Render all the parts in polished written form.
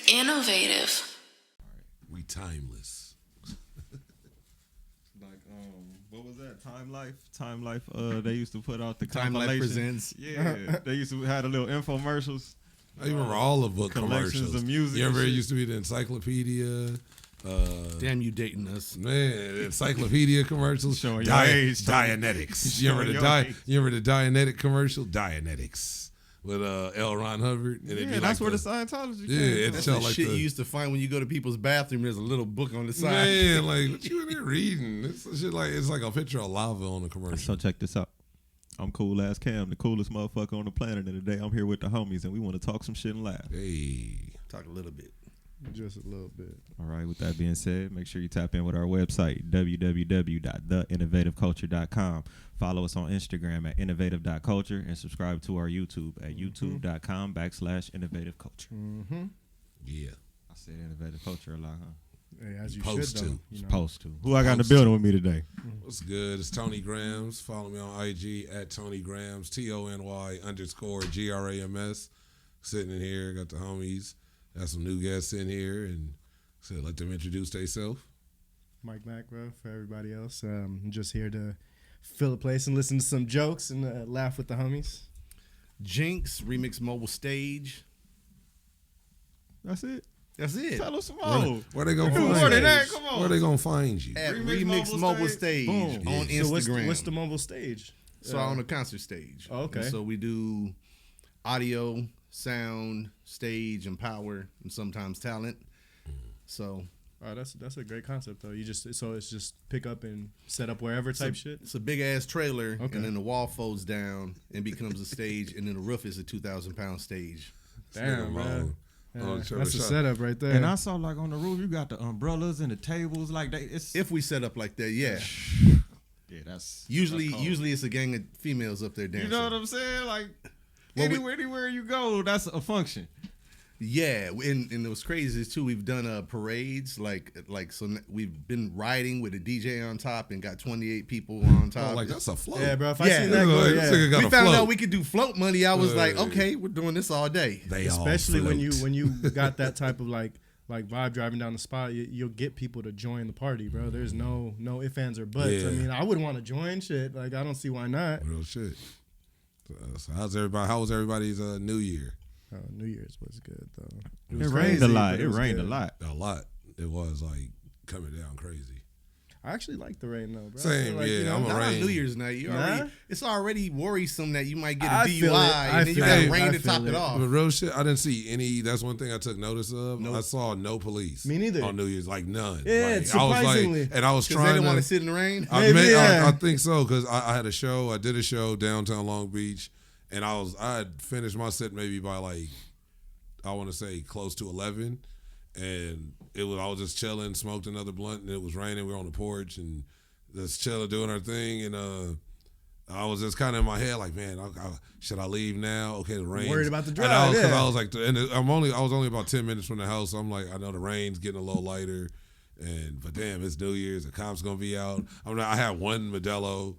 Innovative. We timeless. Like what was that? Time Life. They used to put out the Time Life compilation. Presents. Yeah, they used to have the little infomercials. I remember all the book Collections commercials. of music You and remember it shit. used to be the encyclopedia. Damn, you dating us. Man, encyclopedia commercials. Showing your age. Dianetics. You remember the Dianetic commercial? Dianetics. With L. Ron Hubbard. And it'd Yeah, be that's like where the Scientology Yeah, came it's from. That's the like shit the- you used to find when you go to people's bathroom. There's a little book on the side. Man, like, what you in there reading? It's shit like, it's like a picture of lava on the commercial. So check this out. I'm Cool Ass Cam, the coolest motherfucker on the planet, and today I'm here with the homies, and we want to talk some shit and laugh. Hey. Talk a little bit. Just a little bit. All right, with that being said, make sure you tap in with our website, www.theinnovativeculture.com. Follow us on Instagram at innovative.culture and subscribe to our YouTube at youtube.com/innovativeculture. Mm-hmm. Yeah. I said innovative culture a lot, huh? Hey, as you Supposed should, though. to. You know. Supposed to. Who I got in the building with me today? What's good? It's Tony Grams. Follow me on IG at Tony Grams, TONY_GRAMS. Sitting in here, got the homies. Got some new guests in here, and so let them introduce themselves. Mike Mack, bro, for everybody else. I'm just here to fill a place and listen to some jokes and laugh with the homies. Jinx, Remix Mobile Stage. That's it. That's it. Tell us some more. Where they gonna Do find more than you? that. Come on. Where they gonna find you? At Remix Remix Mobile Mobile Stage. Stage Boom. on Yeah. Instagram. So what's the mobile stage? So on the concert stage. Oh, okay. And so we do audio, sound, stage, and power, and sometimes talent. So Oh, that's a great concept though. You just it's just pick up and set up wherever type shit. it's a big ass trailer, Okay. and then the wall folds down and becomes a stage, and then the roof is a 2,000-pound stage. Damn, man. Oh, Yeah, sure, that's a sure. setup right there. And I saw like on the roof, you got the umbrellas and the tables. Like they, it's If we set up like that, yeah. yeah, that's Usually, that's cold. usually it's a gang of females up there dancing. You know what I'm saying? Like Well, anywhere you go, that's a function. Yeah, and it was crazy is too. We've done parades we've been riding with a DJ on top and got 28 people on top. Oh, like that's a float. yeah, bro. If I Yeah. seen that, go, Like, yeah. this nigga got we a found float. out we could do float money. I was like, Hey. okay, we're doing this all day. They all Especially when float. you got that type of like vibe driving down the spot, you'll get people to join the party, bro. There's no ifs, ands, or buts. Yeah. I mean, I wouldn't want to join shit. Like, I don't see why not. Real shit. So how's everybody? How was everybody's New Year? New Year's was good though. It was rained crazy, a lot. but It was rained a good. lot. A lot. It was like coming down crazy. I actually like the rain though, bro. I Same, feel like, yeah, you know, I'm a Not on rain. New Year's night. Nah? It's already worrisome that you might get a I DUI feel it. I and then you feel got it. rain I to top feel it it. off. But real shit, I didn't see any. That's one thing I took notice of. Nope. I saw no police. Me neither. On New Year's, like none. Yeah, like, surprisingly. and I was Because they trying didn't want to to sit in the rain. Maybe, yeah. I think so because I had a show. I did a show downtown Long Beach, and I had finished my set maybe by like I want to say close to 11, and I was just chilling, smoked another blunt, and it was raining. We were on the porch and just chilling, doing our thing, and I was just kind of in my head like, man, should I leave now? Okay, the rain. Worried about the And drive, I yeah. was like, and I was only about 10 minutes from the house. So I'm like, I know the rain's getting a little lighter, but damn, it's New Year's. The cops gonna be out. I had one Modelo.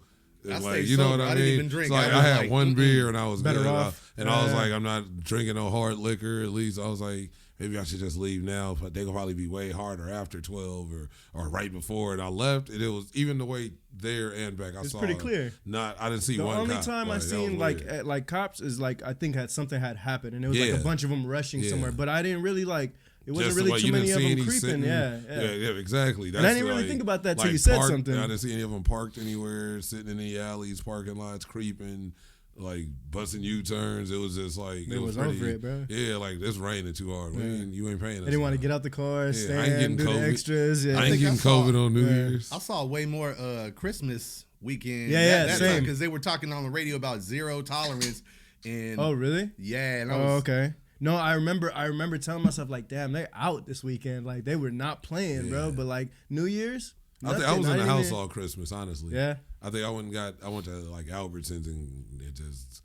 I Like, stayed you know sober. what I I mean? didn't even drink. So, like, I I was had like, one beer and I was Better good. off. And I was Yeah. like, I'm not drinking no hard liquor. At least I was like, maybe I should just leave now. But they gonna probably be way harder after 12 or right before. And I left, and it was even the way there and back. I It's saw pretty clear. I didn't see The one. only cop. time I that was seen weird. like cops is like I think something had happened and it was like Yeah. a bunch of them rushing Yeah. somewhere, but I didn't really like it wasn't Just the really way too you many didn't of see them any creeping. sitting- Yeah. yeah, exactly. And I didn't really think about that till you said something. I didn't see any of them parked anywhere, sitting in the alleys, parking lots, creeping, like busting U-turns. It was just like It was over it, bro. Yeah, like it's raining too hard. You ain't paying us. They didn't want to enough. get out the car, Yeah, stand, I ain't getting do the COVID. extras. Yeah, I ain't think I getting saw- COVID on New yeah. Years. I saw way more Christmas weekend. Yeah, same. Because they were talking on the radio about zero tolerance. And Oh, really? yeah, and I Oh, was okay. No, I remember telling myself like, damn, they're out this weekend. Like they were not playing, bro. But like New Year's, I think I nothing. was in the didn't house even- all Christmas, honestly. Yeah. I think I went to like Albertsons and it just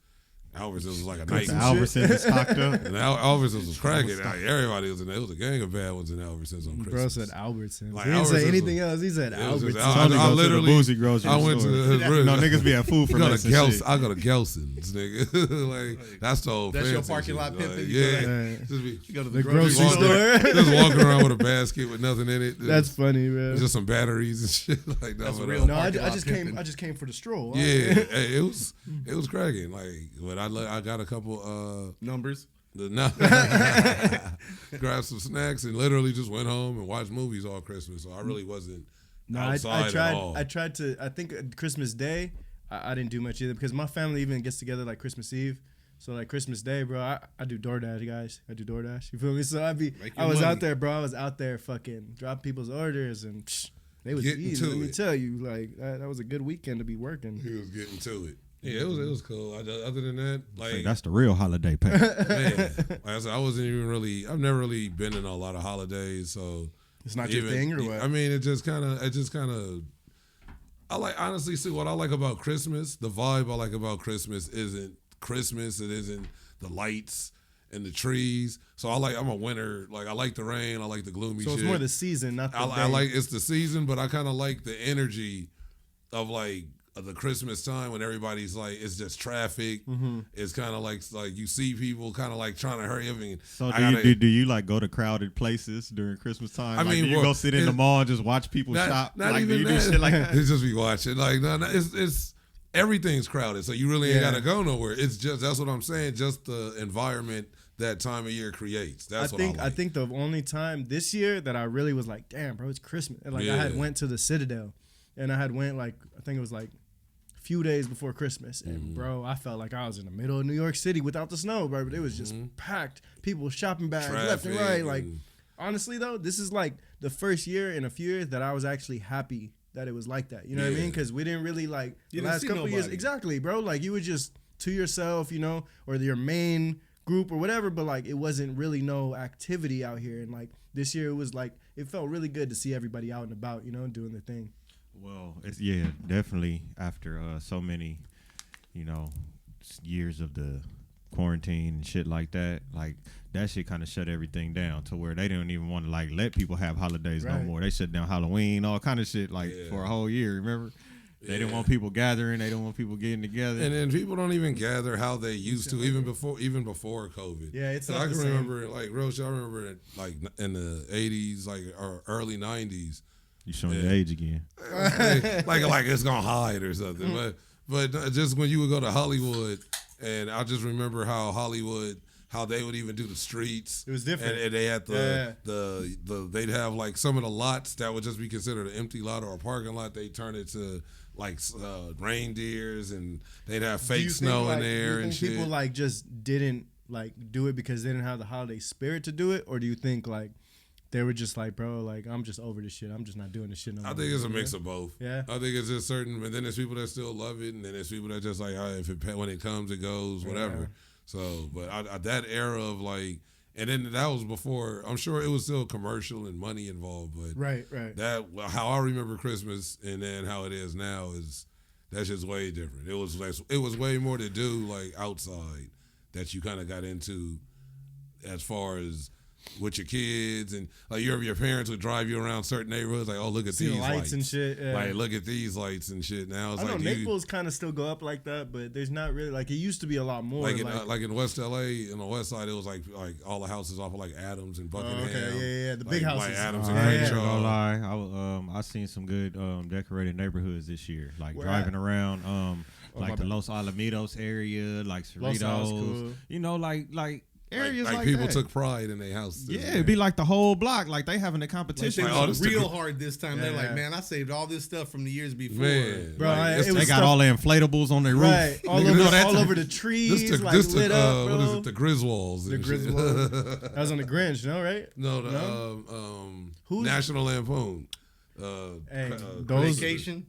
Albertsons was like a The night. Albertsons is stocked up. And Albertsons was cracking. Like, everybody was in there. It was a gang of bad ones in Albertsons on Christmas. Bro said Albertsons. Like, he didn't Albertsons say anything was- else. He said it was just- Albertsons. I I literally literally- to the bougie grocery I went store. to No, niggas be at food for I go less to and shit. I go to Gelson's, nigga. like that's the whole That's your fancy parking shit. lot pimping? Like, You go yeah. there. Just be You go to The the grocery walking- store. just walking around with a basket with nothing in it. That's funny, man. just some batteries and shit like that. That's but, real No, I parking lot just pimping. came for the stroll. Yeah, hey, it was cracking. Like, but I got a couple Numbers. grabbed some snacks and literally just went home and watched movies all Christmas. So I really wasn't No, outside at all. I tried to. I think Christmas Day, I didn't do much either because my family even gets together like Christmas Eve. So like Christmas Day, bro, I do DoorDash, guys. I do DoorDash. You feel me? So Make I your was money. out there, bro. I was out there fucking dropping people's orders and they was Getting easy. to Let me it. tell you, like that was a good weekend to be working. He was getting to it. Yeah, it was cool. Other than that, Say, like that's the real holiday pay. man, like I said, I wasn't even really. I've never really been in a lot of holidays, so It's not your thing or what? I mean, it just kind of. I like honestly see what I like about Christmas. The vibe I like about Christmas isn't Christmas. It isn't the lights and the trees. So I'm a winter. Like I like the rain. I like the gloomy. So shit. it's more the season, not the I day. like it's the season, but I kind of like the energy of like of the Christmas time when everybody's like it's just traffic. Mm-hmm. It's kind of like you see people kind of like trying to hurry up and So I do you like go to crowded places during Christmas time? I Like, mean, do you well, go sit in the mall and just watch people shop? Not Like, do even you that. do shit like that? It's just be watching. Like no, it's everything's crowded, so you really ain't Yeah. gotta go nowhere. It's just that's what I'm saying. Just the environment that time of year creates. That's what I like. I think the only time this year that I really was like, damn, bro, it's Christmas. And like I had Yeah. went to the Citadel, and I had went like I think it was like a few days before Christmas, and Mm-hmm. bro, I felt like I was in the middle of New York City without the snow, bro. But it was just packed, people shopping bags left and Mm-hmm. Traffic right. Like and- honestly though, this is like the first year in a few years that I was actually happy that it was like that. You know what I Yeah. mean? Because we didn't really like You the didn't last see couple of years. nobody. Exactly, bro. Like you were just to yourself, you know, or your main group or whatever, but like it wasn't really no activity out here. And like this year it was like it felt really good to see everybody out and about, you know, doing their thing. Well, it's definitely after so many, years of the quarantine and shit like that. Like that shit kind of shut everything down to where they don't even want to like let people have holidays no Right. more. They shut down Halloween, all kind of shit like Yeah. for a whole year. Remember? They didn't Yeah. want people gathering. They didn't want people getting together. And then people don't even gather how they used to, even before COVID. Yeah, it's And not I the can same. remember, like, real shit, I remember, like, in the 80s, like, or early 90s. You showing Yeah. your age again. like it's gonna hide or something. But just when you would go to Hollywood, and I just remember how they would even do the streets. It was different. And they had Yeah. they'd have like some of the lots that would just be considered an empty lot or a parking lot. They turn it to like reindeers, and they'd have Do you fake think, snow like, in do you there think and shit. people like just didn't like do it because they didn't have the holiday spirit to do it, or do you think like they were just like, bro, like I'm just over this shit. I'm just not doing this shit no more. I think it's a You know? mix of both. Yeah. I think it's just certain, but then there's people that still love it, and then there's people that just like, when it comes, it goes, whatever. Yeah. So, but that era of like, and then that was before. I'm sure it was still commercial and money involved, but Right. that how I remember Christmas and then how it is now that's just way different. It was way more to do like outside that you kind of got into as far as with your kids, and like your parents would drive you around certain neighborhoods, like, oh, look at See the these lights and shit, yeah. like look at these lights and shit. Now it's I know like Naples kind of still go up like that, but there's not really like it used to be a lot more. like in West LA, in the West Side, it was like all the houses off of like Adams and Buckingham. yeah, the big like houses. Adams Oh, and I yeah. ain't Crenshaw. gonna lie. I seen some good decorated neighborhoods this year. Like Where driving at? around my like the bad. Los Alamitos area, like Los Alamos, Cerritos. cool. Like areas like people that. took pride in their house. Yeah, it'd be like the whole block, like they having a Like competition. they Like, oh, went this the real gr- hard this time. They're Yeah. like, man, I saved all this stuff from the years before. Man, Bro, like, it they was got stuff- all the inflatables on their roof. Right, all Nigga, over, know that all too. over the trees, like this lit up, bro. what is it? The Griswolds. The and shit. Griswold. That was on the Grinch, no, right? No, the No? Who's- National Lampoon. Hey, uh, those- Vacation.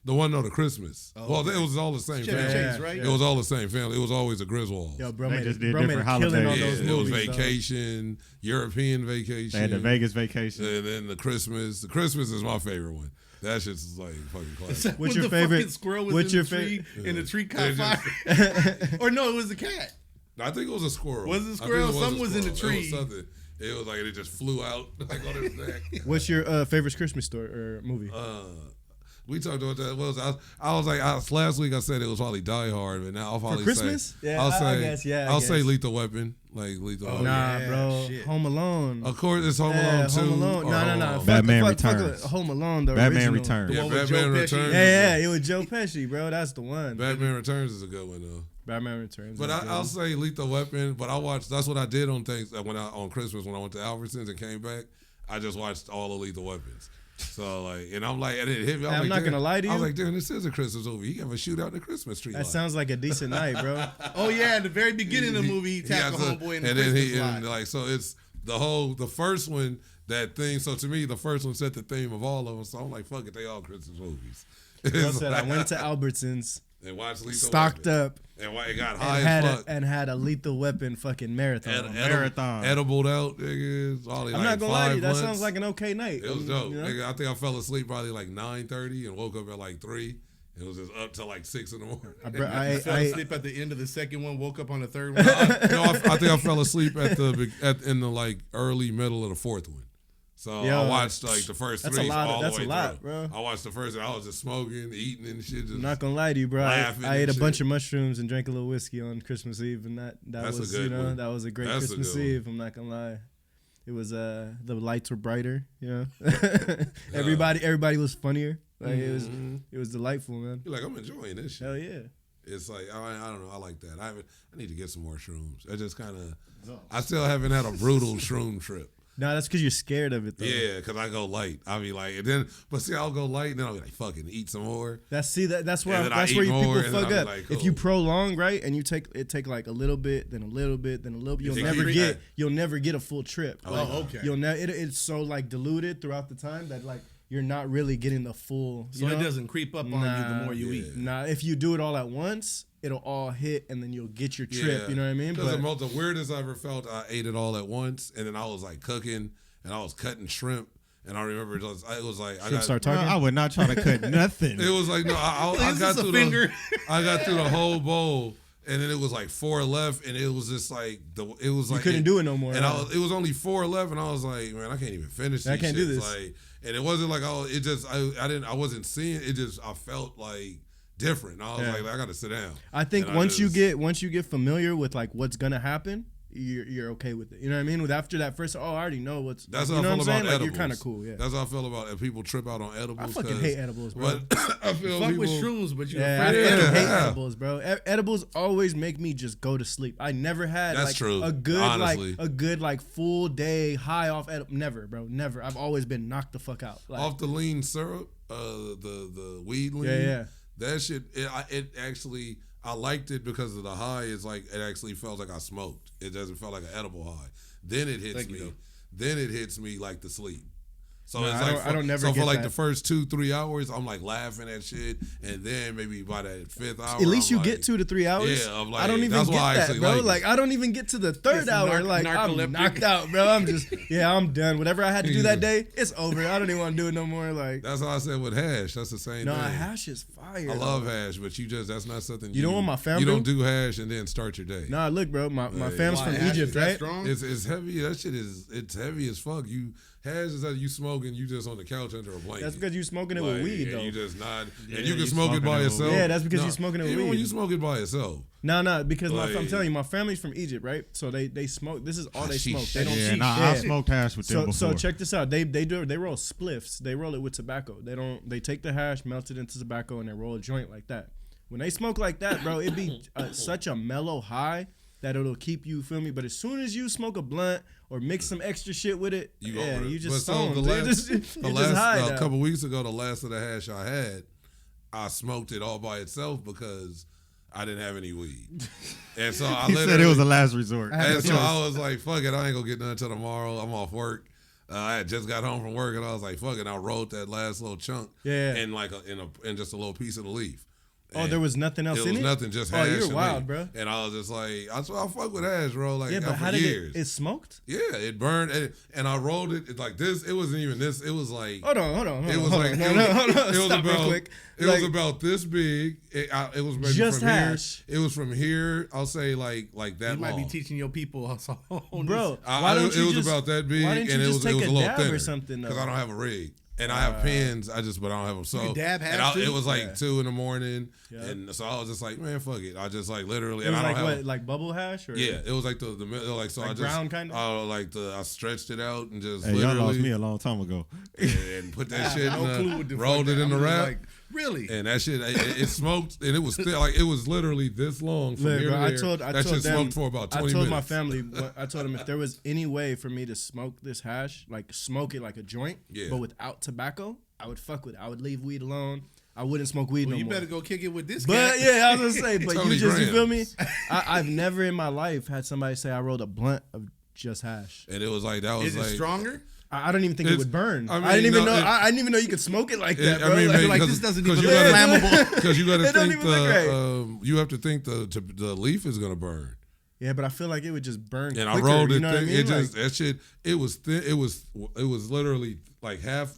The one on the Christmas. Oh, Well, okay. it was all the same Chevy family. Chase, right? It was all the same family. It was always a Griswold. Yo, bro They made, just a, did bro made a different killing on holidays. those It was movies. dog. vacation, European vacation. They had the Vegas vacation. And then the Christmas. The Christmas is my favorite one. That shit's just like fucking classic. What's When your the favorite- fucking squirrel was what's in your the tree, and the tree caught They fire? just- Or no, it was the cat. I think it was a squirrel. Was it a I think squirrel? a Something was in the squirrel. tree. It was something. It was like it just flew out like on his neck. What's your favorite Christmas story or movie? We talked about that. What was I was like last week. I said it was probably Die Hard, but now I'll probably Christmas? say Yeah, I guess, yeah, I I'll say guess. Lethal Weapon, like Lethal Weapon. Nah, yeah, bro. shit. Home Alone. Of course, it's Home Yeah, Alone 2. Home Alone. or No, Home no. Alone. Batman fuck Returns. Home Alone, the Batman original. Returns. Yeah, one with Batman Joe Pesci. Returns. Yeah, it was Joe Pesci, bro. That's the one. Batman Returns is a good one though. Batman Returns. But is good. I'll say Lethal Weapon. But I watched. That's what I did on things on Christmas when I went to Albertsons and came back. I just watched all the Lethal Weapons. So like, and I'm like, and it hit me. I'm not gonna lie to I was you. like, damn, this is a Christmas movie. You have a shootout in the Christmas tree. That line. sounds like a decent night, bro. Oh yeah, at the very beginning of the movie, he tackled has a- homeboy in the and then Christmas he lot. and like so it's the first one that theme. So to me, the first one set the theme of all of them. So I'm like, fuck it, they all Christmas movies. Bro It's said I like- went to Albertsons, and watched Lethal stocked Weapon. up, And why it got and high had as a, fuck. and had a Lethal Weapon fucking marathon. Marathon. Edibled out, nigga. Probably I'm like not gonna lie to you. 5 That months. sounds like an okay night. It was dope. You know? Nigga, I think I fell asleep probably like 9:30 and woke up at like 3. It was just up till like 6 in the morning. I Fell I, asleep at the end of the second one, woke up on the third one. I think I fell asleep in the like early middle of the fourth one. So Yo, I watched like the first that's 3 a lot. all That's the a way lot, through. bro. I watched the first and I was just smoking, eating and shit. Just I'm not gonna lie to you, bro. laughing I and ate a shit. bunch of mushrooms and drank a little whiskey on Christmas Eve, and that That's a was good one. that was a great That's a Christmas good one. Eve. I'm not gonna lie. It was the lights were brighter, you know. everybody was funnier. Like it was delightful, man. You're like, I'm enjoying this shit. Hell yeah. It's like I don't know. I like that. I need to get some more shrooms. I just kind of. I still haven't had a brutal shroom trip. No, that's because you're scared of it, though. Yeah, because I go light. I'll be like, and then, but see, I'll go light, and then I'll be like, fucking eat some more. That's where And then I that's where eat you more, people and then fuck I'll be up. like, If you cool. prolong, right, and you take like a little bit, then a little bit, then a little bit, If you keep- you'll never get a full trip. Oh, Like, okay. You'll it's so like diluted throughout the time that like you're not really getting the full. So you it know? doesn't creep up on you the more you Yeah. eat. Nah, if you do it all at once, it'll all hit, and then you'll get your trip. You know what I mean? Because But the weirdest I ever felt, I ate it all at once, and then I was like cooking, and I was cutting shrimp, and I remember it was like I got. start No, talking. I would not try to cut nothing. It was like no, I Is got this a through finger? I got through the whole bowl, and then it was like 4 left, and it was just like it was like couldn't do it no more, and huh? it was only 4 left, and I was like, man, I can't even finish. I These can't do shits. this. Like, and it wasn't like I wasn't seeing it. Just I felt like different. I was Yeah. like, I got to sit down. I think And once you just- get familiar with like what's gonna happen, you're okay with it. You know what I mean? With after that first, I already know what's. That's you how know I what feel I'm about saying? edibles. Like you're kind of cool. Yeah. That's how I feel about if people trip out on edibles. I fucking 'cause- hate edibles, bro. But I feel Fuck people. with shrooms, but you're Yeah, I afraid of fucking hate Yeah. edibles, bro. Edibles always make me just go to sleep. I never had That's like true, a good honestly. full day high off edible. Never, bro. Never. I've always been knocked the fuck out. Like, Off the lean syrup, the weed lean. Yeah. That shit, it actually, I liked it because of the high. It's like it actually felt like I smoked. It doesn't feel like an edible high. Then it hits Thank you, me. though. Then it hits me like the sleep. So No, it's I like don't- I don't never so for get like that. the first 2-3 hours, I'm like laughing at shit, and then maybe by that 5th hour, at least I'm you like, get 2 to 3 hours. Yeah, I'm I don't like, even that's get why I that, actually bro. like it. Like I don't even get to the 3rd It's hour. Like I'm narcoleptic. knocked out, bro. I'm just I'm done. Whatever I had to do that day, it's over. I don't even want to do it no more. Like That's how I said with hash. That's the same no, thing. hash is fire. I love hash, but that's not something You know what my fam You don't do? do hash and then start your day. Nah, look, bro. My fam's Why, from hash, Egypt, is that right? strong? It's heavy. That shit it's heavy as fuck. Hash is that you smoking, you just on the couch under a blanket. That's because you smoking it with Like, weed, and though. You just not, Yeah, and you can you smoke it smoking by it with yourself. weed. Yeah, that's because you smoking it with even when weed. you smoke it by yourself. No, because I'm Like- telling you, my family's from Egypt, right? So they smoke. This is all they Hashish. smoke. They don't Yeah, cheat. nah, Yeah. I smoked hash with them So before. check this out. They roll spliffs. They roll it with tobacco. They take the hash, melt it into tobacco, and they roll a joint like that. When they smoke like that, bro, it be such a mellow high that it'll keep you, feel me? But as soon as you smoke a blunt or mix some extra shit with it, You yeah, over it. you But just so stoned. the You're last- just, The you're last just high a now. couple weeks ago, the last of the hash I had, I smoked it all by itself because I didn't have any weed, and so I he literally said it was a last resort. I had And no so choice. I was like, fuck it, I ain't gonna get done until tomorrow. I'm off work. I had just got home from work and I was like, fuck it. I rolled that last little chunk in like in just a little piece of the leaf. Oh, there was nothing else in it? It was nothing, just hash. Oh, you're and wild, leaf. bro. And I was just like, I fuck with hash, bro. Like, yeah, but how for did years. it smoked? Yeah, it burned, and I rolled it like this. It wasn't even this. It was like, Hold on. It was like, it was Stop real about, quick. it was about this big. It was maybe just from hash. here. It was from here. I'll say like that. You might long. be teaching your people, Bro. It was about that big, why and didn't you it just was take a a little dab thinner or something? because I don't have a rig. And I have pins, but I don't have them. So can dab hash too? it was like 2 a.m, and so I was just like, man, fuck it. I just like literally, It was and I like don't have. what, like bubble hash? Or? Yeah, it was like the like so like I just brown kind of? I stretched it out and just Hey, y'all literally lost me a long time ago. and put that shit no clue in what the rolled fuck it in the I'm just wrap. like, really? And that shit, it smoked, and it was still like it was literally this long from Look, here bro, to I there. told that them, shit smoked for about 20 I told minutes. my family, I told them if there was any way for me to smoke this hash, like smoke it like a joint, but without tobacco, I would fuck with it. I would leave weed alone. I wouldn't smoke weed no You more. better go kick it with this But cat. yeah, I was gonna say, but Tony you feel me? Grams. I've never in my life had somebody say I rolled a blunt of just hash. And it was like that was Is it like stronger? I don't even think it would burn. I mean, I didn't even no, know. it- I didn't even know you could smoke it like that, bro. I mean, Like, man, like, 'cause- this doesn't 'cause even you look gotta- flammable. Because you got to It don't think even look you have to think the leaf is gonna burn. yeah, but I feel like it would just burn. And quicker, I rolled it. You know what I Thick, mean? it just Like, that shit. It was thin. It was literally like half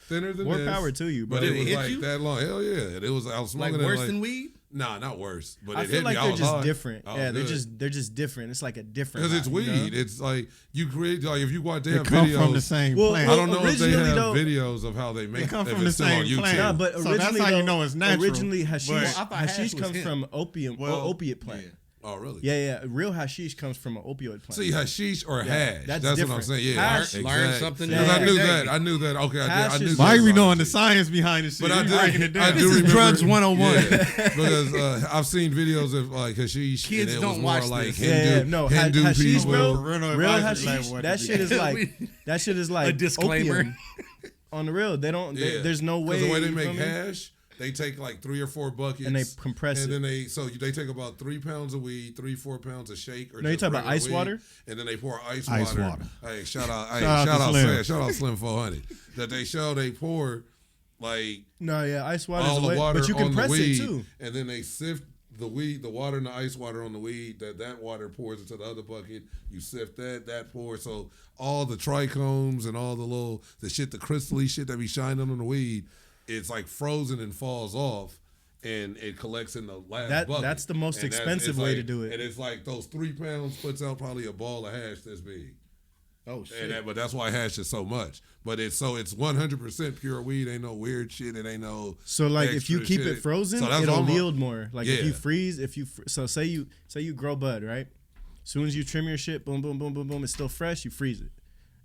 thinner than more this. power to you, bro. But it Did it was hit like you? that long. Hell yeah! It was. I was Like smoking worse it than weed? Nah, not worse. But I it feel hit like me. I they're was just high. different. I was Yeah, good. they're just different. It's like a different. Because it's high, you know? weed. It's like you create like if you watch damn They come videos. from the same Well, plant. I don't know if they originally, have though- videos of how they make. They come if from the it's still on same YouTube. plant. Nah, but So originally, that's how you though, know it's natural. Originally, hashish, But- I thought hash hashish was comes hemp. from opium or opiate plant. Yeah. Oh really? Yeah, real hashish comes from an opioid plant. See, hashish or Yeah, hash. that's That's what I'm different. saying. Yeah, Hash- Learn something Because new I knew every that. day. I knew that. Okay, I Hash knew is- that. Why are we about knowing the shit. science behind this shit? But I You do. breaking it I down. do This is remember, drugs 101. Yeah, because I've seen videos of like hashish. Kids and it was don't more watch like this. Hindu, no, Hindu hashish, people. bro. Parental Real advisory hashish. like That what shit to is do. like. That shit is like disclaimer. opium. On the real, they don't. Yeah. There's no way. Because the way they you make feel me? hash, they take like 3 or 4 buckets And they compress and it. then they take about 3 pounds of weed, 3-4 pounds of shake. Or No, you just talking about regular ice weed, water? and then they pour ice Ice water. water. Hey, shout out Slim. shout out Slim 400. That they pour like No, yeah, ice water is all a the way, water but you on the compress weed, it too. and then they sift the weed, the water and the ice water on the weed. That water pours into the other bucket. You sift that pours. So all the trichomes and all the shit, the crystally shit that be shining on the weed, it's like frozen and falls off. And it collects in the last bucket. That's the most And expensive it's way like- to do it. And it's like those 3 pounds puts out probably a ball of hash this big. Oh shit. But that's why hash is so much. But it's 100% pure weed. Ain't no weird shit. It ain't no. So like if you extra keep shit. it frozen, So that's it'll all I'm- yield more. Like if Yeah. you freeze, so say you grow bud, right? As soon as you trim your shit, boom, boom, boom, boom, boom, it's still fresh. You freeze it.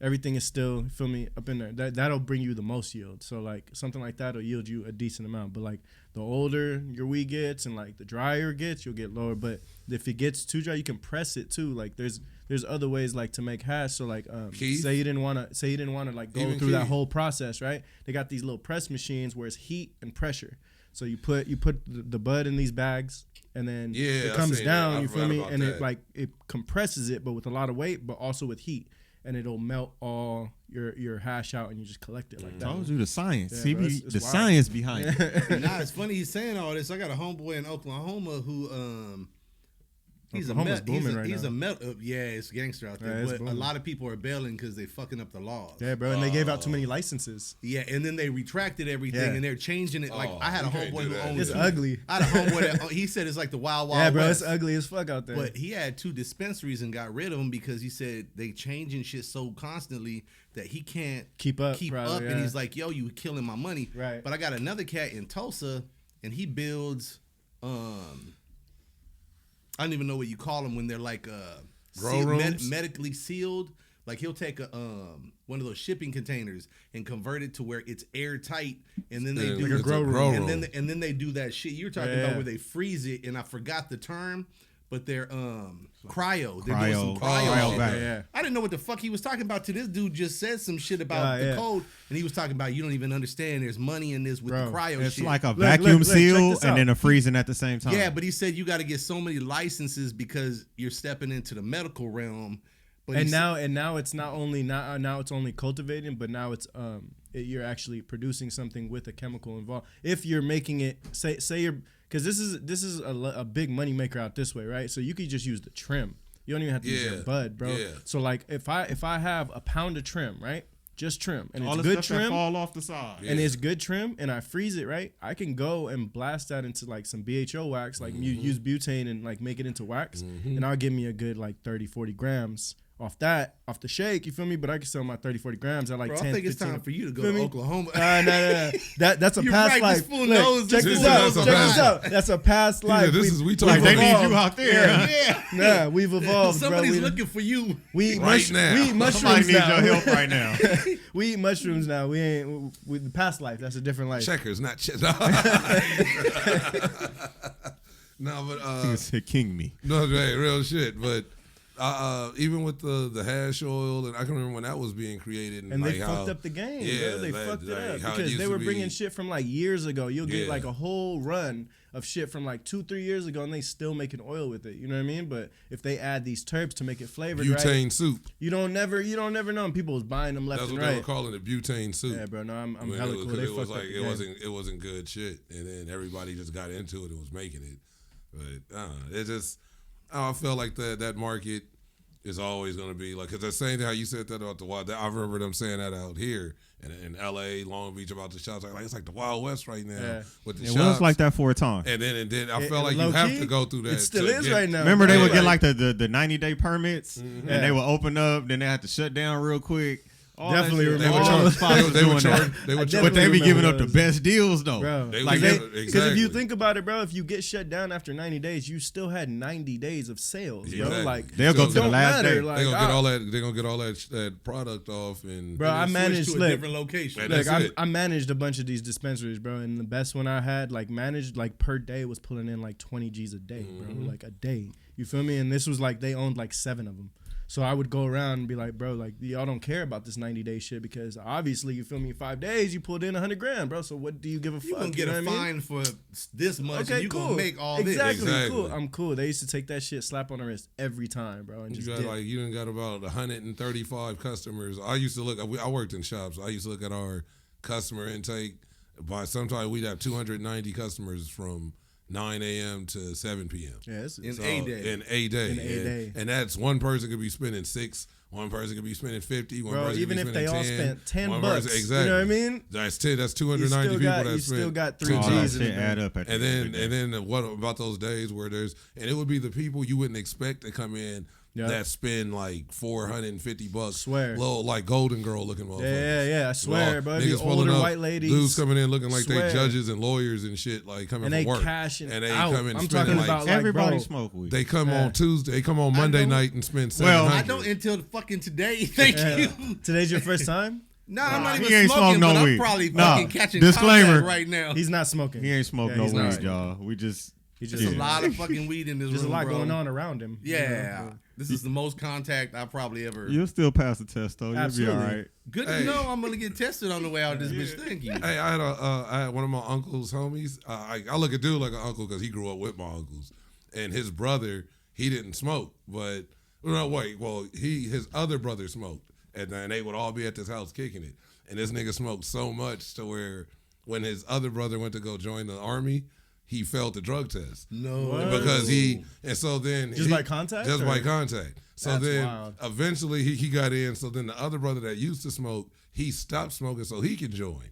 Everything is still, you feel me, up in there. That'll bring you the most yield. So like something like that'll yield you a decent amount. But like the older your weed gets and like the drier it gets, you'll get lower. But if it gets too dry, you can press it too. Like there's other ways like to make hash. So like Keith? say you didn't wanna like go Even through that Keith. whole process, right? They got these little press machines where it's heat and pressure. So you put the bud in these bags, and then Yeah, it I comes seen down. that. I You feel forgot me? about And that. it compresses it, but with a lot of weight, but also with heat, and it'll melt all your hash out, and you just collect it like that. Told you the science. Yeah, See, bro, it's the wild. science behind it. Nah, it's funny he's saying all this. I got a homeboy in Oklahoma who Oklahoma's booming right he's now. a metal. Yeah, it's gangster out there. Yeah, it's but a booming. lot of people are bailing because they fucking up the laws. Yeah, bro, and they gave out too many licenses. Yeah, and then they retracted everything Yeah. and they're changing it. Like Oh, I had a you can't homeboy do who that. owned. It's two- ugly. I had a homeboy that he said it's like the wild wild. Yeah, bro, West. it's ugly as fuck out there. But he had 2 dispensaries and got rid of them because he said they changing shit so constantly that he can't Keep up, And yeah. he's like, "Yo, you killing my money." Right. But I got another cat in Tulsa, and he builds. I don't even know what you call them when they're like Grow rooms? medically sealed. Like he'll take a one of those shipping containers and convert it to where it's airtight, and then they Yeah, do like a the- grow room. and then they do that shit you're talking Yeah. about where they freeze it, and I forgot the term, but they're cryo. They're doing some Cryo. cryo. Cryo back. yeah. I didn't know what the fuck he was talking about till this dude just said some shit about the Yeah. code, and he was talking about you don't even understand. There's money in this with Bro, the cryo It's shit. like a Look, vacuum look, check seal this out. and then a freezing at the same time. yeah, but he said you got to get so many licenses because you're stepping into the medical realm. And now it's not only now it's only cultivating, but now it's you're actually producing something with a chemical involved. If you're making it, say you're, because this is a big money maker out this way, right? So you could just use the trim. You don't even have to use your bud, bro. Yeah. So like if I have a pound of trim, right? Just trim, and All it's the good stuff that trim, fall off the side. and it's good trim, and I freeze it, right? I can go and blast that into like some BHO wax, like you use butane and like make it into wax, and I'll give me a good like 30, 40 grams off the shake, you feel me? But I can sell my 30, 40 grams at like 10, I think 15. it's time for you to go Feel to me? Oklahoma. No. That's a You're past right, life. this fool Look, knows check this this fool out. knows Check a this out. That's a past life. We talking Like they about need you out there. Yeah. Nah, we've evolved, Somebody's bro. looking for you. We eat Right now. We eat Somebody mushrooms needs now. your help right now. We eat mushrooms now. We ain't with the past life. That's a different life. checkers, not No, but He said, "King me." no, hey, real shit. But even with the hash oil, and I can remember when that was being created, And like they how, fucked up the game. Yeah, bro. They like- fucked it like up how it because used they to were be. bringing shit from like years ago. You'll get Yeah. like a whole run of shit from like 2-3 years ago, and they still making oil with it. You know what I mean? But if they add these terps to make it flavored, right, butane soup. you don't never know. And people was buying them left That's and what they were right. calling it, butane soup. Yeah, bro. No, I'm When hella it was, cool. They it was fucked up like the game. it wasn't good shit, and then everybody just got into it and was making it. But it just I feel like that market is always going to be like, because the same thing how you said that about the wild. I remember them saying that out here in L.A., Long Beach about the shops. Like it's like the Wild West right now Yeah. with the It shops. was like that for a time. And then I It- felt like you low have key, to go through that. It still to is get- right now. Remember they Yeah, would get like- like the 90-day permits, Yeah. and they would open up, then they had to shut down real quick. All that Definitely shit. remember All that. the spots was They would doing that. charge. They would I charge. But they be Definitely giving up remember the those. best deals though. Bro, They Like would they, give- because if you exactly. think about it, bro, if you get shut down after 90 days, you still had 90 days of sales, bro. Exactly. Like they'll go to the don't last matter. day. Like, They're gonna get all that. They're gonna get all that product off, and Bro, I Switch managed to a look, different location. Man, Look, that's it. I managed a bunch of these dispensaries, bro, and the best one I had, like managed, like per day was pulling in like 20 G's a day, bro, like a day. You feel me? And this was like they owned like 7 of them. So I would go around and be like, bro, like y'all don't care about this 90-day shit because obviously you feel me. 5 days you pulled in 100 grand, bro. So what do you give a fuck? You gonna get know a what I mean? fine for this much, Okay, and you cool. gonna make all exactly, this. Exactly. cool. I'm cool. They used to take that shit, slap on the wrist every time, bro, and You just got dip. like you done got about 135 customers. I used to look. I worked in shops. I used to look at our customer intake. By sometime we'd have 290 customers from 9 a.m. to 7 p.m. Yeah, it's, In So, a day. In a day. In a day. And that's one person could be spending 6. One person could be spending 50. One bro, person even could be if they all spending spent 10 one bucks, person- exactly. you know what I mean? That's 10. That's You 290 still people got, that you spent. still got 3 all that G's in shit the add bank. up at the And end of the day. then what about those days where and it would be the people you wouldn't expect to come in Yep. that spend like $450. Swear. Little like Golden Girl looking motherfuckers. Yeah. I swear, bro. It'd be Niggas pulling older up, white ladies. Dudes coming in looking like they Swear. judges and lawyers and shit, like coming and from they work. cashing And they out. come in I'm spending talking like about Everybody bro, smoke weed. they come Yeah. on Tuesday, they come on Monday don't- night and spend Well, $700. I don't until fucking today. Thank you. Today's your first time? No, I'm not He even ain't smoking, smoked no but weed. I'm probably Nah, fucking catching disclaimer. contact right now. He's not smoking. He ain't smoked Yeah, no he's weed, not. y'all. We just He's There's just a lot of fucking weed in this There's a room, lot bro. going on around him. you Yeah. know? This is the most contact I probably ever. You'll still pass the test though. You'll Absolutely. be all right. Good Hey. to know I'm gonna get tested on the way out this bitch. Thank you. Hey, I had one of my uncle's homies. I look at dude like an uncle because he grew up with my uncles, and his brother he didn't smoke, but his other brother smoked, and then they would all be at this house kicking it, and this nigga smoked so much to where when his other brother went to go join the army, he failed the drug test. No. Because so then Just by contact, just or? by contact. So That's then wild. eventually he got in. So then the other brother that used to smoke, he stopped smoking so he could join,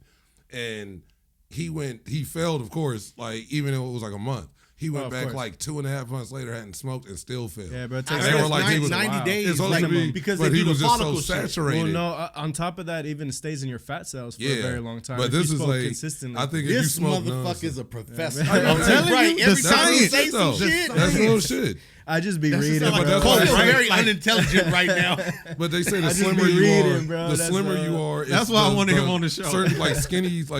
and he failed, of course, like even though it was like a month. He went of back course. like 2.5 months later, hadn't smoked and still failed. Yeah, bro. It And takes they were like, he was 90 Wow. days. it's supposed like, to be, because but they he do was the just so follicle shit. saturated. Well, no. On top of that, even stays in your fat cells for a very long time. But if this you is smoke like, consistently. I think if you This smoke motherfucker's nonstop- a professor. Yeah. I'm telling right. you, Every the time you science, say some though. shit, That's real shit. I just be That's just reading. like but that's bro. why Cole's right, very like- unintelligent right now. But they say the I just slimmer be you reading, are, bro. the That's, slimmer you are. That's why I wanted him on the show. Certain like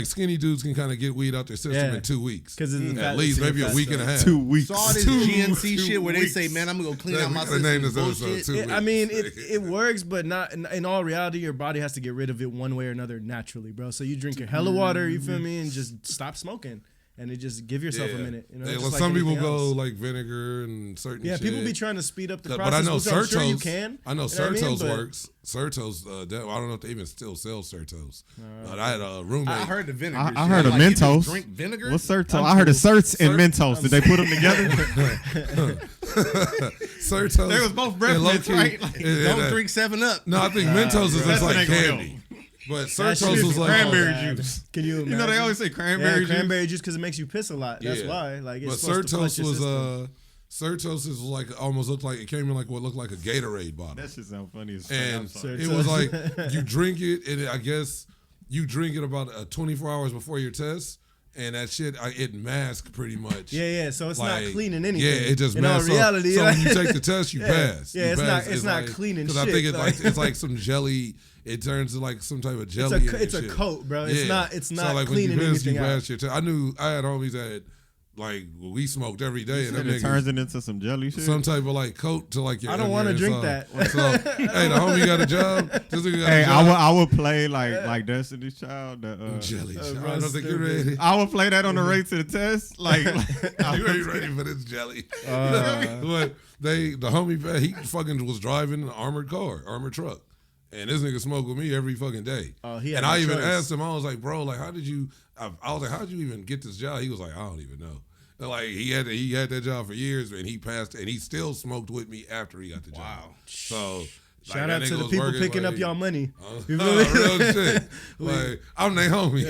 skinny dudes can kind of get weed out their system Yeah. in 2 weeks. 'Cause it's the at fat- least it's in maybe your a fat week and a cells. half. 2 weeks. So all this 2 GNC shit where they weeks. say, man, I'm gonna go clean Yeah, out my we gotta name system. this episode Bullshit. too. I mean, it works, but not in all reality. Your body has to get rid of it one way or another naturally, bro. So you drink your hella water, you feel me, and just stop smoking. and it just give yourself a minute. You know, just well, like some people anything go else. like vinegar and certain. Yeah, shit. people be trying to speed up the But process. I know which I'm sure you Certos. can. I know You know what I mean? Certos But- works. Certos. I don't know if they even still sell Certos. But I had a roommate. I heard the vinegar. I shit. heard of Like, you just Mentos. Drink vinegar. What's Certos? I heard of Certs and Mentos. Did they put them together? Certos. They was both breath and mints, low-key- right? Like, Don't drink 7-Up. No, I think Mentos is That's just like what they gonna candy. But That Certos shit was is like cranberry bad. juice. Can you imagine? You know they always say cranberry juice. cranberry juice because it makes you piss a lot. That's why. Like, it's But supposed to flush Certos your was system. Certos is like almost looked like it came in like what looked like a Gatorade bottle. That shit sound funny as fuck. I'm And sorry. it was like you drink it, and I guess you drink it about 24 hours before your test, and that shit it masks pretty much. Yeah. So it's Like, not cleaning anything. Yeah, it just in all masks. reality. So like- when you take the test, you pass. Yeah, You it's pass. not. It's not like, cleaning shit. Because I think like- it's like some jelly. It turns to like some type of jelly. It's a shit. coat, bro. It's not. It's not so like cleaning when you piss, anything you out. pass your test. I knew I had homies that like we smoked every day, and them And it niggas turns it into some jelly shit. some type of like coat to like your. I don't want to drink so, that. So hey, the homie got a job. This nigga got Hey, a job. I would play like Destiny's Child. Jelly. bro, I don't think you're stupid. ready. I would play that on the way to the test. Like, You ain't ready for this jelly. But the homie, he fucking was driving an armored truck. And this nigga smoked with me every fucking day. Oh, he had and no I even choice. asked him, I was like, bro, like, I was like, how did you even get this job? He was like, I don't even know. And like, he had that job for years, and he passed, and he still smoked with me after he got the job. Wow. So, Shout out to the people picking up y'all money. You feel me? real shit. Like, I'm their homie.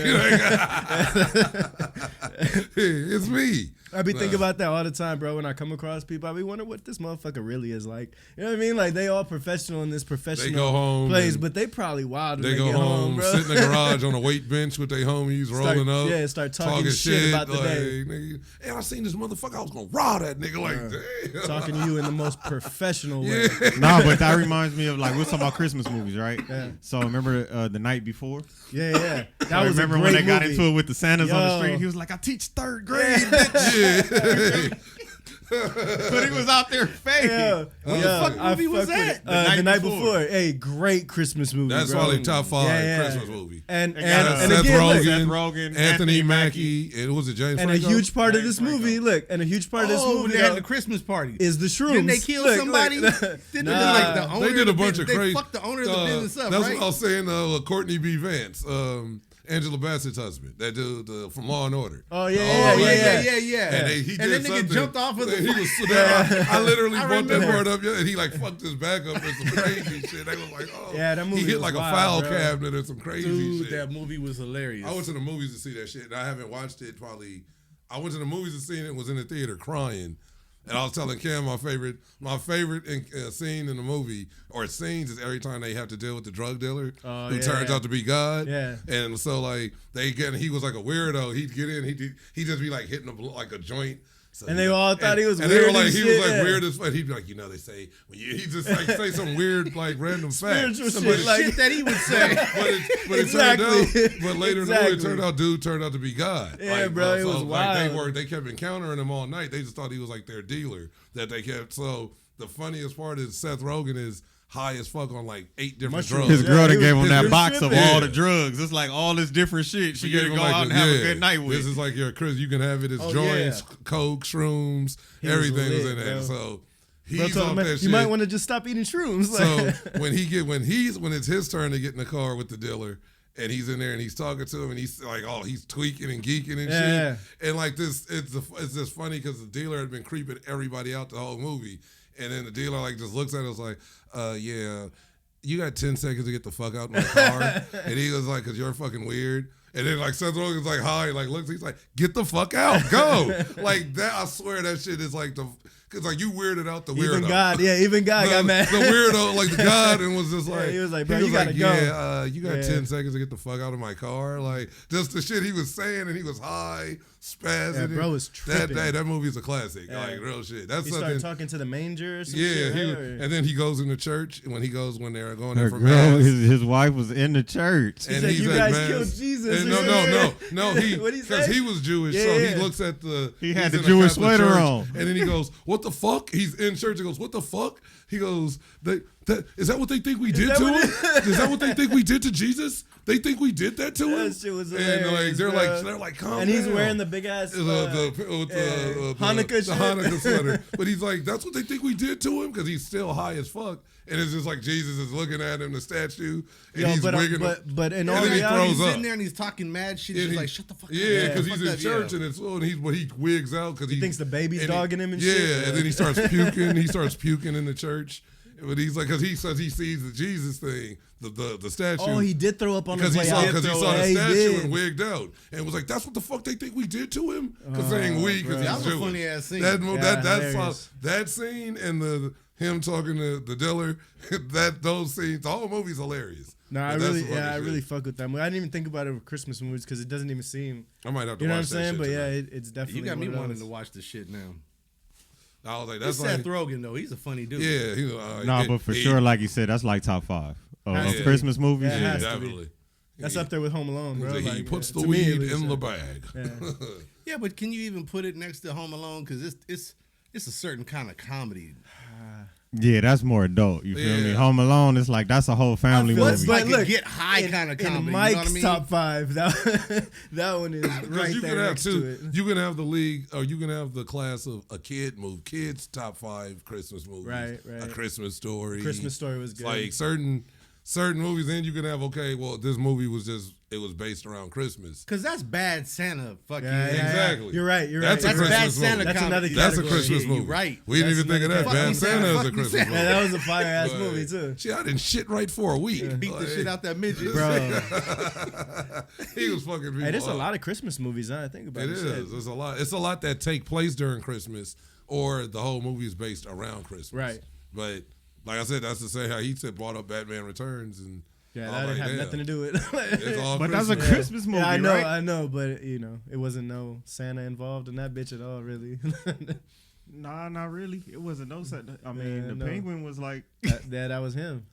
It's me. I be thinking about that all the time, bro. When I come across people, I be wondering what this motherfucker really is like. You know what I mean? Like, they all professional in this professional go home place, and but they probably wild when They they go get home, bro. sit in the garage on a weight bench with their homies, rolling up. Yeah, start talking shit about the day. Nigga, hey, I seen this motherfucker. I was gonna rob that nigga. Like, damn. Talking to you in the most professional way. nah, but that reminds me of like we're talking about Christmas movies, right? Yeah. So remember the night before. Yeah. That I was remember a when great they got movie. into it with the Santas on the Yo. street. He was like, "I teach third grade," bitch. But he was out there fake. Yeah, What the fuck I movie was fuck with that? it. The night before. Hey, great Christmas movie. That's bro. probably top 5 Yeah, yeah. Christmas movie. And got and Seth again, look, Rogen, Anthony Mackie. It was a James and a Franco? huge part of James this movie. Franco. Look, and a huge part of this Oh, movie they had though, the Christmas party. is the shrooms. Didn't they kill Look, somebody? look. Didn't Nah. like the owner They did of a the bunch of business- crazy. They fucked the owner of the business up, That's right? what I was saying. Courtney B. Vance, Angela Bassett's husband, that dude from Law and Order. Oh yeah. like yeah. And he And did that nigga something. jumped off of the. He was. I literally I brought that remember. part up, and he like fucked his back up and some crazy shit. They was like, oh, Yeah, that movie he hit was like a wild, file bro. cabinet or some crazy Dude, shit. that movie was hilarious. I went to the movies to see that shit, and I haven't watched it probably. I went to the movies to see it, was in the theater crying. And I was telling Cam my favorite scene in the movie, or scenes, is every time they have to deal with the drug dealer who yeah, turns yeah. out to be God. Yeah. And so like he was like a weirdo. He'd get in, he'd just be like hitting like a joint. So, And they all thought he was and weird they were like, and he shit, was like yeah. weird as fuck. He'd be like, they say when he just like say some weird like random fact. Spiritual But shit, like- shit that he would say. but Exactly. later in the movie, Exactly. dude turned out to be God. Yeah, bro, it was like, wild. they kept encountering him all night. They just thought he was like their dealer that they kept. So the funniest part is Seth Rogen is high as fuck on like 8 different Mushrooms. drugs. His girl he that was- gave him he that was box of tripping. all Yeah. the drugs. It's like all this different shit. She gave could him go like out and the- have a yeah, good night with. This is like your Chris. You can have it as Oh, joints, yeah. coke, shrooms, He was everything was lit, in there. bro. So Bro he's told off him, that you shit. might want to just stop eating shrooms. So when it's his turn to get in the car with the dealer, and he's in there and he's talking to him and he's like, oh, he's tweaking and geeking and Yeah. shit. And like this, it's just funny because the dealer had been creeping everybody out the whole movie, and then the dealer like just looks at us like, yeah, you got 10 seconds to get the fuck out of my car, and he was like, cause you're fucking weird. And then like Seth Rogen's like hi, like looks, he's like, get the fuck out, go. Like that, I swear that shit is like cause like you weirded out the weirdo. Even God got mad. The weirdo, like the God, and was just Yeah, like, he was like, bro, you gotta go. yeah, you got Yeah. 10 seconds to get the fuck out of my car. Like, just the shit he was saying, and he was high, spazzing. Yeah, bro was tripping. That movie's a classic. Yeah. Like, real shit. That's He something. started talking to the manger or some Yeah, shit. he right? was, and then he goes into church, and when they're going there Her for girl, mass. his wife was in the church. And said, he's "You at guys mass. killed Jesus." And Yeah. no. What'd he Because say? he was Jewish, Yeah, so yeah. he looks at the. He had he's the in a Jewish Catholic sweater church, on. and then he goes, "What the fuck?" He's in church. He goes, "What the fuck?" He goes, Is that what they think we did to him? Is that what they think we did to Jesus? They think we did that to him? That shit was hilarious, and like they're like, calm and he's down. wearing the big ass the Hanukkah shit. the Hanukkah sweater. But he's like, that's what they think we did to him, because he's still high as fuck. And it's just like Jesus is looking at him, the statue, and he's wigging. But in all then he reality, throws he's up. sitting there and he's talking mad shit. He's like, shut the fuck up. Yeah, because he's in church and it's and he wigs out because he thinks the baby's and dogging him and yeah, shit. and then he starts puking. He starts puking in the church. But he's like, because he says he sees the Jesus thing, the statue. Oh, he did throw up on his way out. Because he saw Yeah, the he statue did. and wigged out, and was like, "That's what the fuck they think we did to him." Because saying we, because That he's was a Jewish. funny ass scene. That scene and him talking to the dealer, those scenes, the whole movie's hilarious. No, I But really, that's I funny really shit. fuck with them. I didn't even think about it with Christmas movies because it doesn't even seem. I might have to You know what I'm watch that saying? shit But yeah, tonight. it's definitely. You got me one of wanting those. to watch this shit now. I was like, That's that's like, Seth Rogen though. He's a funny dude. yeah, But for sure, like you said, that's like top 5 of Yeah. Christmas movies. Yeah, it yeah, has to be. definitely. That's up there with Home Alone, bro. He Like, puts the to me, at weed least, in yeah. the bag. Yeah. Yeah, but can you even put it next to Home Alone? Because it's a certain kind of comedy. Yeah, that's more adult. You feel me? Yeah. Home Alone is like that's a whole family feel movie. it's But like look, a get high kind of comedy. In You Mike's know what I mean? top 5, that one is Because right you there can have next to it. you can have the league, or you can have the class of a kids top 5 Christmas movies. Right. A Christmas Story. Christmas Story was good. Like certain movies, then you can have, okay, well, this movie was based around Christmas. Because that's Bad Santa. Fuck Yeah, you. yeah, Exactly. You're right. That's a That's Christmas Bad movie. Santa That's comedy. another That's a category. Christmas Yeah, movie. you're right. We didn't That's even think of that. another Bad category. Santa is Fuck a me, Christmas Santa. movie. Yeah, that was a fire ass But, movie too. Shit, I didn't shit right for a week. Beat the shit out that midget. Bro. He was fucking people Hey, there's a up. lot of Christmas movies. Now I think about It it. is. Shit. There's a lot. It's a lot that take place during Christmas, or the whole movie is based around Christmas. Right. But like I said, that's to say how he said brought up Batman Returns, and Yeah, I'm that didn't like, have damn. nothing to do with It's it. all But that's a Christmas. Christmas movie, Yeah, I know, right? I know, but it wasn't no Santa involved in that bitch at all, really. Nah, not really. It wasn't no set. I mean, Yeah, the no. penguin was like. that was him.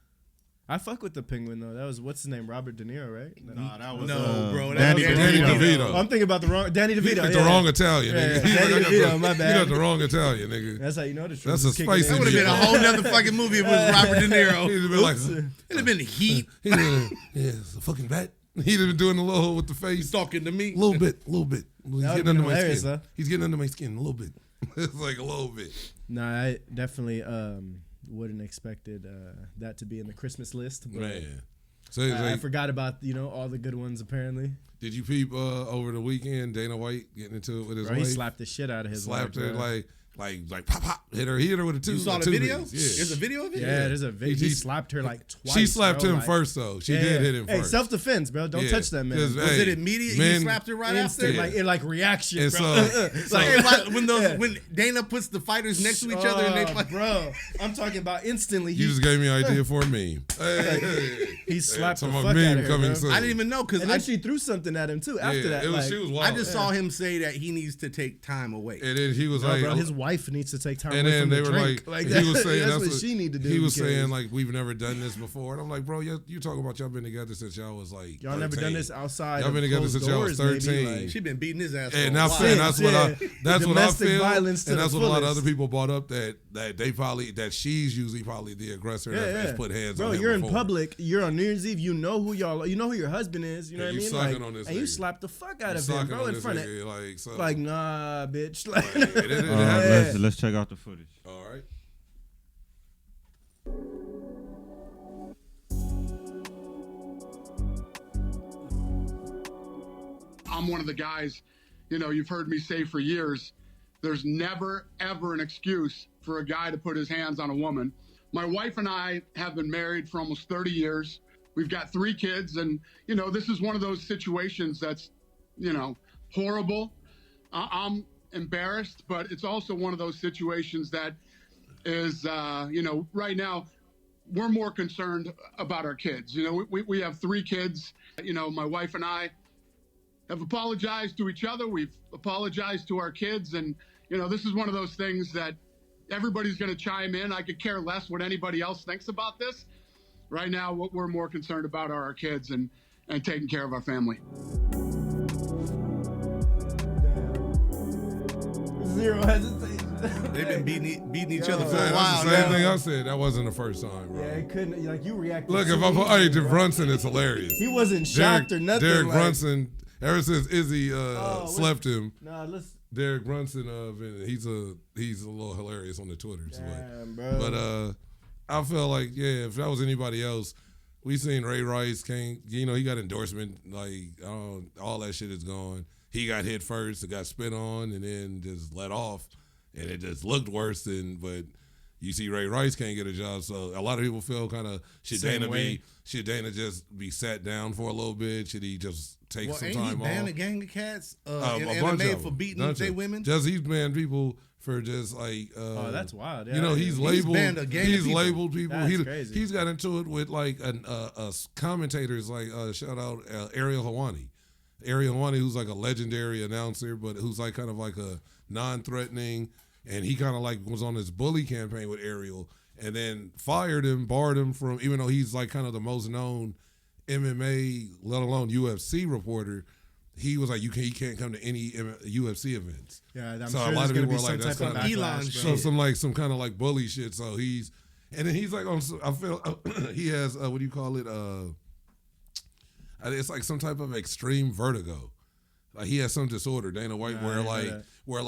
I fuck with the penguin though. That was what's his name, Robert De Niro, right? Nah, that was No, bro. Danny That was Danny DeVito. DeVito. Oh, I'm thinking about the wrong Danny He DeVito. picked yeah. the wrong Italian, Yeah, nigga. yeah. He's Danny like, DeVito, my You bad. got the wrong Italian, nigga. That's how you know the truth. That's a is kicking spicy in. That would have been a whole nother fucking movie if it was Robert De Niro. He'd have been like, It'd have been Heat. he'd have been, yeah, it's a fucking bat. He'd have been doing the little with the face. Talking to me. A little bit. He's would've getting been under my hilarious, skin. huh? He's getting under my skin a little bit. It's like a little bit. Nah, I definitely wouldn't expected that to be in the Christmas list. But Man. So it's I like, forgot about all the good ones apparently. did you peep over the weekend Dana White getting into it with his Bro, wife? he slapped the shit out of his Slapped wife, her bro. like pop pop hit her with a two. You saw the two video? knees. Yeah. There's a video of it? Yeah, there's a video. He slapped her like twice. She slapped bro, him like- first though. She Yeah, did yeah. hit him Hey, first. self defense, bro. Don't Yeah. touch that man. 'Cause, Was hey, it immediate? men- He slapped her right after? Instant, like reaction, And bro. so- Like when Dana puts the fighters next to each other and they fight. bro, I'm talking about instantly. You just gave me an idea for a meme. Hey, He slapped the talking fuck about out meme of her, coming bro. soon. I didn't even know because And then she threw something at him too. After Yeah, that, it was, like, she was wild. I just saw him say that he needs to take time away. And then he was bro, like, bro, his wife needs to take time and away then from they the were drink. like, that, he was saying that's what she need to do. He was because saying like, we've never done this before, and I'm like, bro, you talking about y'all been together since y'all was like y'all never 13. done this outside. Y'all been of together closed since y'all was doors, maybe, 13. like- She been beating his ass. For And a that's while. and that's what I Yeah. that's what I Domestic feel, violence to and the that's what a lot of fullest. other people brought up that they probably that she's usually probably the aggressor that's put hands bro, on him you're in before. public. You're on New Year's Eve. You know who your husband is. You know And what I you mean? sucking Like, on this and you nigga. slap the fuck out You of him, sucking bro, on in this front of. nigga, like so. Like, nah, bitch. Like, it happens. Let's check out the footage. All right. I'm one of the guys, you've heard me say for years, there's never, ever an excuse for a guy to put his hands on a woman. My wife and I have been married for almost 30 years. We've got 3 kids, and, this is one of those situations that's, horrible. I'm embarrassed, but it's also one of those situations that is, right now, we're more concerned about our kids. We have 3 kids. My wife and I have apologized to each other. We've apologized to our kids. And, this is one of those things that everybody's going to chime in. I could care less what anybody else thinks about this. Right now, what we're more concerned about are our kids and taking care of our family. Zero hesitation. They've been beating each other for Man, a while. that's the same now. thing I said. That wasn't the first time, bro. Yeah, it couldn't. Like you reacted. Look, too if I'm easily, hey, bro. Brunson, it's hilarious. He wasn't shocked or nothing. Derek like, Brunson, ever since Izzy what- slept him, Nah, let's. Derek Brunson, he's a little hilarious on the Twitters. Damn, bro. But I felt like, yeah, if that was anybody else, we seen Ray Rice can't, you know, he got endorsement, like, all that shit is gone. He got hit first, it got spit on, and then just let off, and it just looked worse than, but you see Ray Rice can't get a job, so a lot of people feel kind of, should Dana just be sat down for a little bit? Should he just take some time off? Ain't he banned a gang of cats in a bunch MMA of for them. beating their women? Just he's banned people for just like Oh, that's wild. Yeah, you know, he's labeled. banned a gang of He's people. labeled people. That's crazy. He's got into it with like commentators, like shout out Ariel Hawani. Ariel Hawani, who's like a legendary announcer, but who's like kind of like a non-threatening, and he kind of like was on this bully campaign with Ariel, and then fired him, barred him from, even though he's like kind of the most known MMA, let alone UFC reporter. He was like, he can't come to any UFC events. Yeah, I'm So sure a lot there's of gonna people be are some like, type that's of kinda- Elon backlash, shit. bro. some kind of like bully shit. So and then he's like on. I feel he has what do you call it? It's like some type of extreme vertigo. Like he has some disorder, Dana White, Nah, I didn't know that. where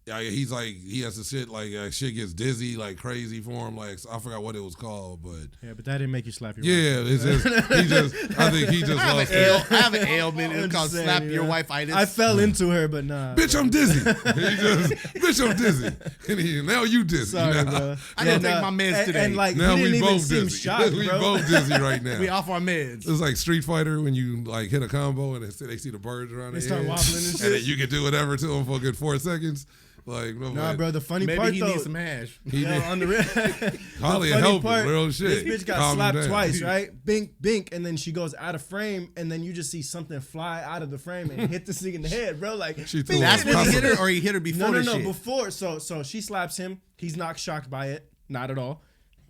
he's like he has the shit like shit gets dizzy like crazy for him. Like I forgot what it was called, but Yeah, but that didn't make you slap your yeah, wife. it's just I think he just I lost have, it. I have an ailment. I'm It's called just saying, slap you your know. wife itis. I fell into her, but nah. Bitch, I'm dizzy. He just, bitch, I'm dizzy. And now you dizzy. Sorry, now. bro. I gotta take my meds today. And like, Now he we didn't even both seem dizzy. shocked, We bro. both dizzy right now. we off our meds. It's like Street Fighter when you like hit a combo and they see the birds around They their start head, wobbling and and shit. then you can do whatever to them for a good 4 seconds. Like, no, Nah, bro. The funny Maybe part he though, needs some hash. He yo, did. on the Holly funny helped part, him, real shit. This bitch got Calm him slapped down. twice, right? Bink, bink, and then she goes out of frame, and then you just see something fly out of the frame and hit the thing in the head, bro. Like, She threw bink, a That's bink, when he bink. hit her, or he hit her before No, the shit? before. So she slaps him. He's not shocked by it, not at all.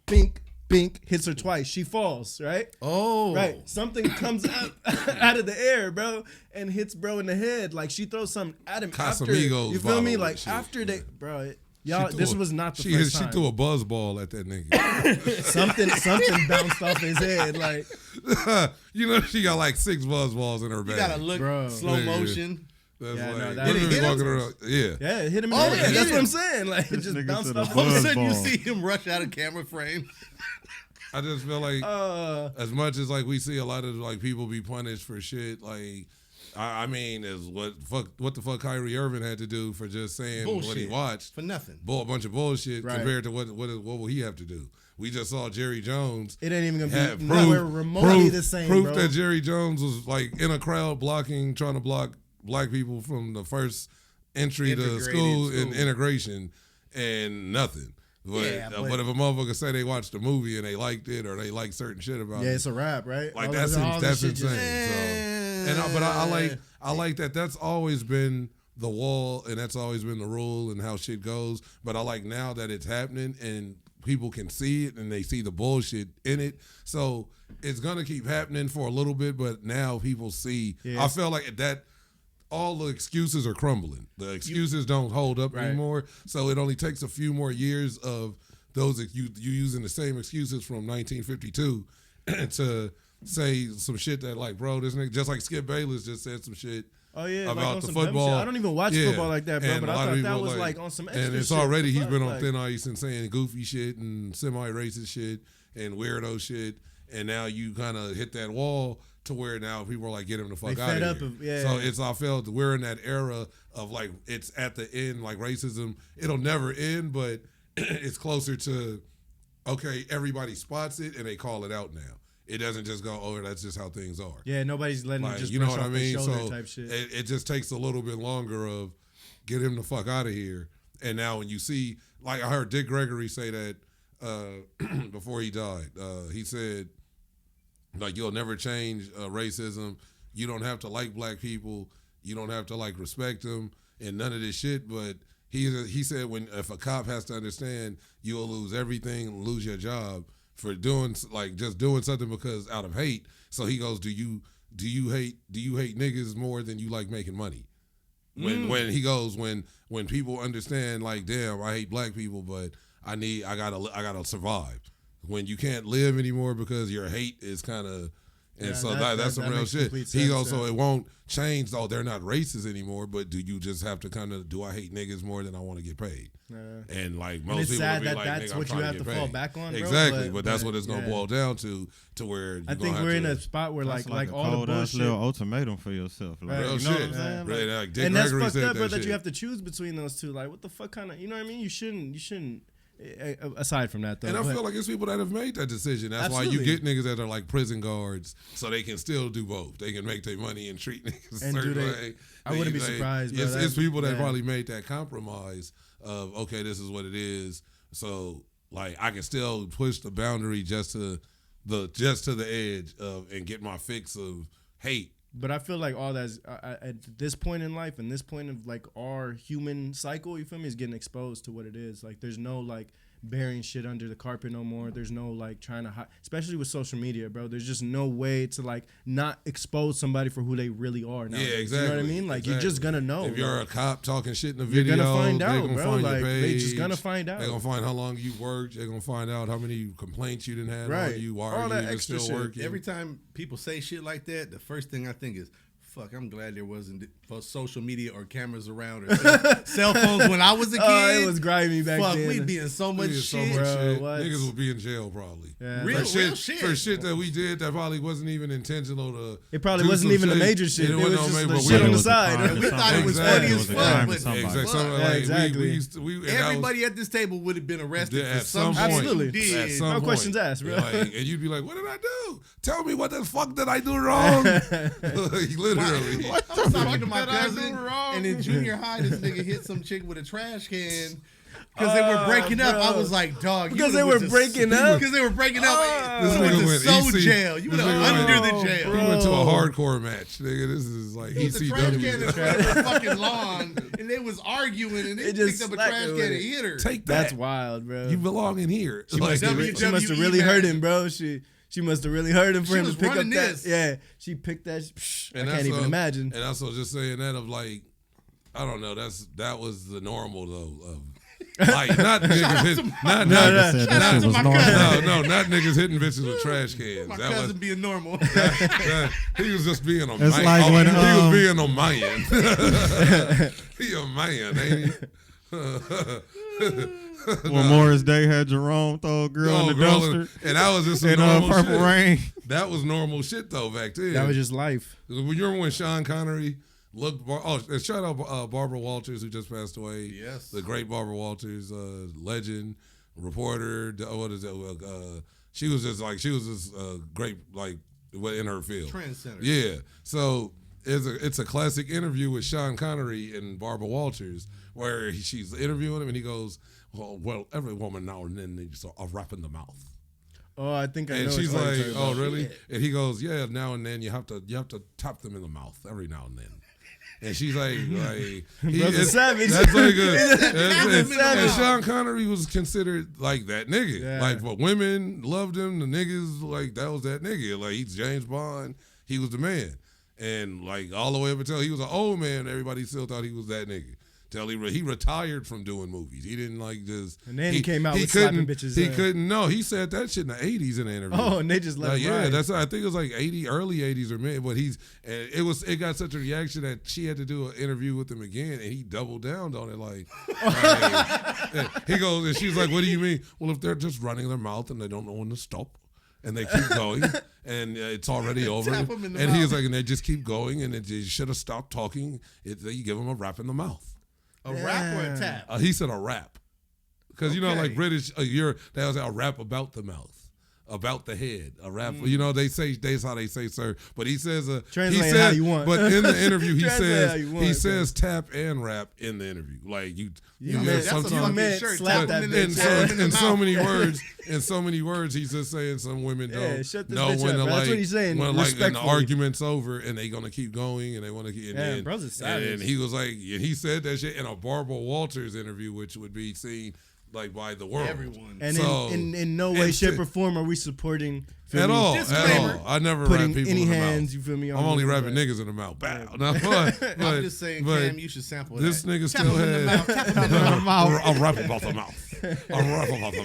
Bink, bink, hits her twice. She falls, right? Oh, Right. Something comes out of the air, bro, and hits bro in the head. Like she throws something at him after. Casamigos You feel me? bottle Like and shit. after they, bro. She Y'all, threw this a- was not the she, first she time. threw a buzz ball at that nigga. something bounced off his head. Like, You know, she got like 6 buzz balls in her you bag. gotta look Bro. slow Nigga. motion. That's Yeah, no, like, that- women Did it be hit him? walking around. Yeah. yeah, it hit him in Oh, the it head. hit That's what him. I'm saying. Like, it This just nigga bounced said a off. All of a buzz sudden, you ball. see him rush out of camera frame. I just feel like Uh, as much as like we see a lot of like people be punished for shit, like I mean, is what the fuck Kyrie Irving had to do for just saying what he Bullshit. watched, For nothing. a bunch of bullshit Right. compared to what will he have to do? We just saw Jerry Jones. it ain't even gonna had be nowhere remotely the same, proof bro. that Jerry Jones was like in a crowd trying to block black people from the first entry to Integrated school and school. integration, and nothing. But, Yeah, but but- if a motherfucker say they watched a movie and they liked it or they like certain shit about Yeah, it, it's a rap, right? like All that's of- all the that's shit insane. just- But I like that. That's always been the wall, and that's always been the rule and how shit goes. But I like now that it's happening and people can see it and they see the bullshit in it. So it's gonna keep happening for a little bit, but now people see. Yeah. I feel like that. All the excuses are crumbling. The excuses don't hold up Right. anymore. So it only takes a few more years of those you using the same excuses from 1952 to say some shit that like, bro, this nigga, just like Skip Bayless just said some shit Oh yeah, like about on the some dumb football. shit. I don't even watch Yeah. football like that, bro. And But a I lot of thought that people was like on some extra and it's shit. already What the he's been fuck? on Like, thin ice and saying goofy shit and semi-racist shit and weirdo shit, and now you kind of hit that wall to where now people are like, get him the fuck They out fed of up here. of- yeah. So I felt we're in that era of like it's at the end, like racism. It'll never end, but it's closer to okay, everybody spots it and they call it out now. It doesn't just go, oh, that's just how things are. Yeah, nobody's letting Like, it just you know brush what I off their mean? shoulder So type shit. it just takes a little bit longer of get him the fuck out of here. And now when you see, like I heard Dick Gregory say that before he died, he said, like, you'll never change racism. You don't have to like black people. You don't have to like respect them and none of this shit. But he said if a cop has to understand, you'll lose everything, lose your job for doing just doing something because out of hate. So he goes, do you hate niggas more than you like making money? When he goes, when people understand, like, damn, I hate black people, but I gotta survive. When you can't live anymore because your hate is kind of, and Yeah, so that that's some real makes shit. complete He sense, goes, so yeah. it won't change. Though they're not racist anymore, but do you just have to kind of, do I hate niggas more than I want to get paid? And like most it's people sad would be that like, that's nigga, I'm what you trying have to to get fall paid. back on, bro, Exactly, but that's but, what it's gonna yeah. boil down to where you I think have we're to, in a spot where That's like a all the cold ass bullshit. little ultimatum for yourself. Like, Right. real you know what shit. I'm saying? Right, Like, like Dick And that's Gregory fucked said up, bro. that That shit. you have to choose between those two. Like, what the fuck kind of, you know what I mean? You shouldn't. Aside from that, though, And I but- feel like it's people that have made that decision. That's why you Absolutely. get niggas that are like prison guards, so they can still do both. They can make their money and treat niggas a And do certain they- way. I wouldn't be surprised, bro. It's people that Yeah. probably made that compromise of, okay, this is what it is. So like I can still push the boundary just to the edge of and get my fix of hate. But I feel like all that's at this point in life and this point of like our human cycle, you feel me, is getting exposed to what it is. Like there's no like burying shit under the carpet no more. There's no like trying to hide, especially with social media, bro. There's just no way to like not expose somebody for who they really are now. Yeah, exactly. You know what I mean? Like you're just gonna know. If you're like, a cop talking shit in the You're video, gonna find they're out, gonna bro. find Like, your page. they just gonna find out. They're gonna find how long you worked. They're gonna find out how many complaints you didn't have Right. on you. Why All are you that even extra still shit. working? Every time people say shit like that, the first thing I think is, fuck, I'm glad there wasn't social media or cameras around or cell phones when I was a kid. Oh, it was grimy back Fuck, then. we'd be in so much We did so shit. much Bro, shit. what? Niggas would be in jail probably. Yeah. Real For shit. For shit that we did that probably wasn't even intentional to. It probably do wasn't some even a shit. major shit. It wasn't was just major, the but shit we- on the was a side. crime to We thought it was somebody. funny It as was a fuck, crime but to somebody. Exactly. Something Yeah, like exactly. we used to, and that was- Everybody at this table would have been arrested Yeah, for at some some shit point. Absolutely. you At did. some No point. questions asked, bro. Like, and you'd be like, "What did I do? Tell me what the fuck did I do wrong?" Like, literally. I was talking to my Did I do cousin, wrong? and in junior high, this nigga hit some chick with a trash can because they were breaking up. bro. I was like, dog, you Because would've they were went to- breaking up? Because they were breaking up. This You would've nigga went to went so EC. jail. You would This have nigga under went- the jail. We went to a Bro. hardcore match, nigga. This is like It was a trash can in ECW. front of the fucking lawn, and they was arguing, and they It just picked up a slapped trash her can with and it. hit her. Take that. That's wild, bro. You belong in here. Like, have She must have really WWE hurt match. him, bro. She must have really hurt him for She him to was pick up running that. this. Yeah, she picked that. I And can't that's even imagine. And also just saying that of like, I don't know. That was the normal though. Of like not niggas hitting, not Nigga niggas. said Shout that out shit to was my normal. cousin. No, not niggas hitting bitches with trash cans. My That cousin was being normal. he was just being a It's man. like when, he was um, being a man. He a man, ain't he? When Morris Day had Jerome throw a girl in the girl, dumpster and that was just some in normal Purple shit. Rain. That was normal shit though back then. That was just life. When you remember when Sean Connery looked, and shout out Barbara Walters who just passed away. Yes. The great Barbara Walters, legend, reporter. What is it? She was just great, like in her field. Trendsetter. Yeah. So it's a classic interview with Sean Connery and Barbara Walters where she's interviewing him and he goes, well, every woman now and then needs a rap in the mouth. Oh, I think I know. And what she's you're like, talking "Oh, about. really?" And he goes, "Yeah, now and then you have to tap them in the mouth every now and then." And she's like he Brother is savage. That's like a, and Savage. Sean Connery was considered like that nigga. Yeah. Like, but women loved him. The niggas like that was that nigga. Like he's James Bond. He was the man. And like all the way up until he was an old man, everybody still thought he was that nigga. Till he retired from doing movies. He didn't like just. And then he came out with couldn't- slapping bitches, He yeah. couldn't. No, he said that shit in the '80s in the interview. Oh, and they just let him Yeah, ride. that's I think it was like early '80s or mid. But it got such a reaction that she had to do an interview with him again, and he doubled down on it. Like he goes, and she's like, "What do you mean?" Well, if they're just running their mouth and they don't know when to stop, and they keep going, and it's already over, Tap 'em in the and he's mouth. like, and they just keep going, and you should have stopped talking. You give them a rap in the mouth. A rap or a tap? He said a rap. Because, you know, Okay. like British, that was a rap about the mouth, about the head, a rap. Mm. You know, that's how they say, sir. But he says, Translate he how says, you want. But in the interview, he Translate how you want, bro. says tap and rap in the interview. Like you meant- know, That's a sometimes- fucking meant shirt. slap Tap that him in bitch. the- tap him in the in so mouth. many words, he's just saying some women Yeah, don't shut this know bitch when up, to bro. like That's what he's saying, when like and the respectfully. argument's over and they gonna keep going and they want to keep. And Yeah, then, bro's a savage. and he was like, and he said that shit in a Barbara Walters interview, which would be seen like by the world. Everyone. And So- in no way, and shape, shit- or form are we supporting At all, Disclaimer. at all. I never putting rap people any in the hands. mouth. You feel me? I'm only rapping but- niggas in the mouth. Bow. No, but, I'm just saying, but Cam, you should sample this that. nigga Tap still him in the mouth, has. tap him in the mouth. I'll rap about the mouth. I'll rap about the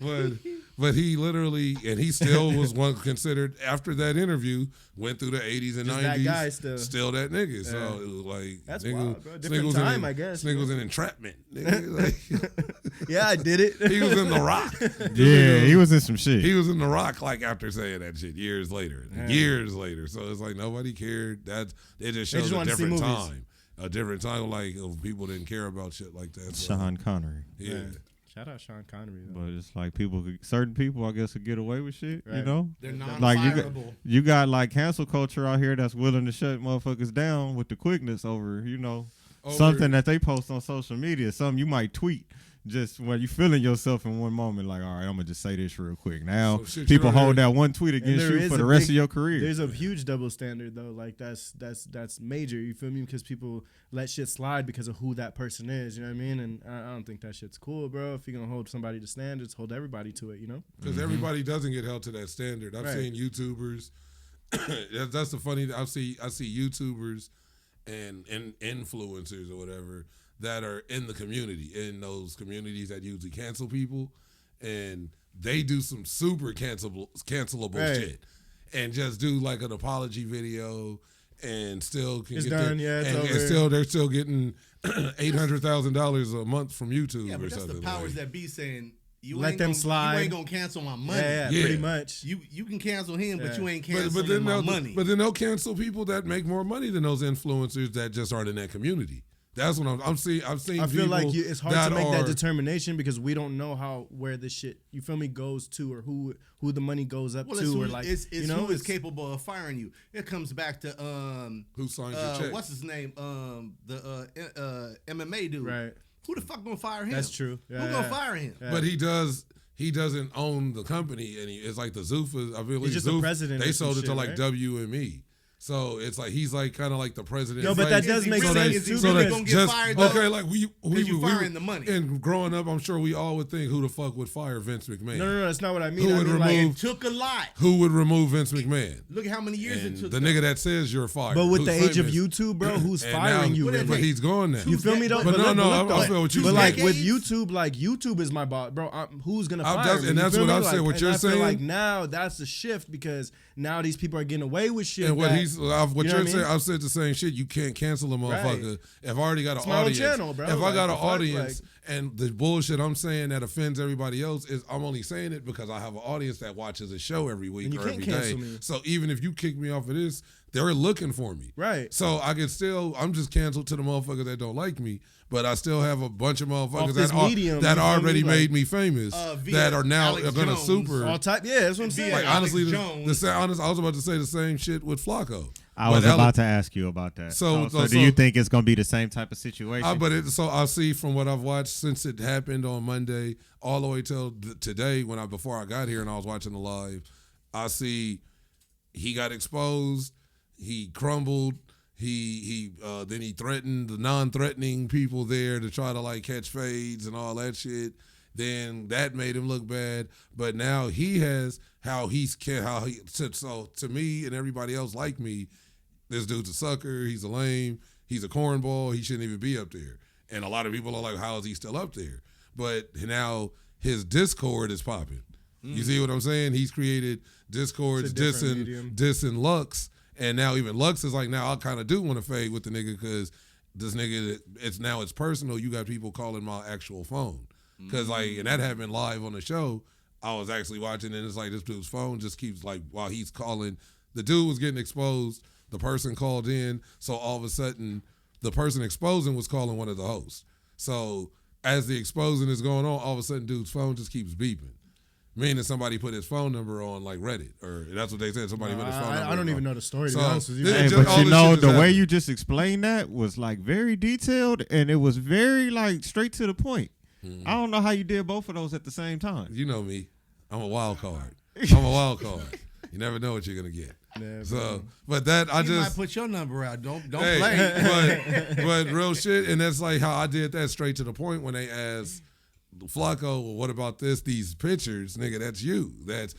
mouth. But he literally, and he still was one considered after that interview. Went through the 80s and Just 90s. that guy still. that nigga. So it was like That's nigga, wild, bro. this Different nigga was time, in, I guess, This nigga bro. was in entrapment. Nigga. Like, Yeah, I did it. he was in The Rock. Yeah, he was in some shit. He was in The Rock like after saying that shit years later. Years later. So it's like nobody cared. It just shows just a wanted to see different movies. time. A different time, like of people didn't care about shit like that. So, Sean Connery. yeah. Shout out Sean Connery. Though. But it's like certain people, I guess, could get away with shit. You Right. know, They're like non-fireable. you got like cancel culture out here that's willing to shut motherfuckers down with the quickness over something that they post on social media, something you might tweet. Just when you feeling yourself in one moment, like, all right, I'm gonna just say this real quick. Now, Some shit you people don't hold hear- that one tweet against there you is for a the rest big- of your career. There's a huge double standard though. Like that's major. You feel me? Because people let shit slide because of who that person is. You know what I mean? And I don't think that shit's cool, bro. If you're gonna hold somebody to standards, hold everybody to it. You know? Because everybody doesn't get held to that standard. I've Right. seen YouTubers. That's the funny. I see YouTubers and influencers or whatever that are in the community, in those communities that usually cancel people, and they do some super cancelable Right. shit, and just do like an apology video, and still can It's get done, their, yeah, it's and over. still they're still getting $800,000 a month from YouTube Yeah, or but that's something. the powers like. that be saying you Let ain't them gonna, slide. You ain't gonna cancel my money. Yeah, Yeah. pretty much. You can cancel him, but Yeah. you ain't But canceling then my they'll money. But then they'll cancel people that make more money than those influencers that just aren't in that community. That's what I'm seeing. I've seen. I feel people like it's hard to make are, that determination because we don't know where this shit, you feel me, goes to, or who the money goes up well, to, it's or who, like it's you know, who is capable of firing you. It comes back to who signs your check. what's his name? The MMA dude. Right. Who the fuck gonna fire him? That's true. Who gonna fire him? Yeah. But he does. He doesn't own the company, and it's like the Zufas. I believe He's just the Zuf, president They or some sold it to shit, like right? WME. So it's like he's like kind of like the president. Yo, but that does he make really- sense is he too. really because- gonna get fired, though? okay, like we you firing the money. And growing up, I'm sure we all would think, who the fuck would fire Vince McMahon? no, that's not what I mean. Who I would mean, like, remove- It took a lot. Who would remove Vince McMahon? Look at how many years And it took. the them. nigga that says you're fired. but with who's the age of famous. YouTube, bro, who's And firing now- you? What Really? is But he's gone now. You feel me though? But no, look, I though. feel what you're But saying. like with Decades? YouTube, like YouTube is my boss, bro. Who's gonna I'm fire just- me? and You that's feel what me? I'm saying. Like, What and you're I feel saying- like now that's the shift because now these people are getting away with shit. And what that- he's, what you know you're what I mean? saying, I've said the same shit. You can't cancel a motherfucker. Right. If I already got It's an my own audience, channel, bro. if I Like, got an the fuck, audience, like- and the bullshit I'm saying that offends everybody else is, I'm only saying it because I have an audience that watches a show every week And you or can't every day. cancel me. So even if you kick me off of this, they're looking for me. Right. So I can still, I'm just canceled to the motherfuckers that don't like me, but I still have a bunch of motherfuckers Off this medium, that you feel already me? made Like- me famous via that are now Alex going to Jones. super. all type. Yeah, that's what I'm saying. Yeah. Like Alex honestly, Jones. I was about to say the same shit with Flacco. I was But about to ask you about that. So- So so- do you think it's gonna be the same type of situation? So I see from what I've watched since it happened on Monday all the way till today before I got here and I was watching the live, I see he got exposed, he crumbled, then he threatened the non-threatening people there to try to like catch fades and all that shit. Then that made him look bad, but now he has so to me and everybody else like me, this dude's a sucker, he's a lame, he's a cornball, he shouldn't even be up there. And a lot of people are like, how is he still up there? But now his Discord is popping. You see what I'm saying? He's created Discords It's a different medium. dissing Lux, and now even Lux is like, now I kind of do want to fade with the nigga because this nigga, it's personal. You got people calling my actual phone because like, and that happened live on the show. I was actually watching, and it's like this dude's phone just keeps like while he's calling. The dude was getting exposed. The person called in, so all of a sudden, the person exposing was calling one of the hosts. So as the exposing is going on, all of a sudden, dude's phone just keeps beeping. Meaning somebody put his phone number on like Reddit, or that's what they said. Somebody put his phone number. I don't on. even know the story, to So, be honest with you. this- Hey, just- but all you this know shit is the way happening. you just explained that was like very detailed and it was very like straight to the point. I don't know how you did both of those at the same time. You know me. I'm a wild card. I'm a wild card. You never know what you're gonna get. Yeah, So, but that I You just might put your number out. Don't hey, play. but real shit, and that's like how I did that straight to the point when they asked Flacco, well, what about these pictures, nigga? That's you. That's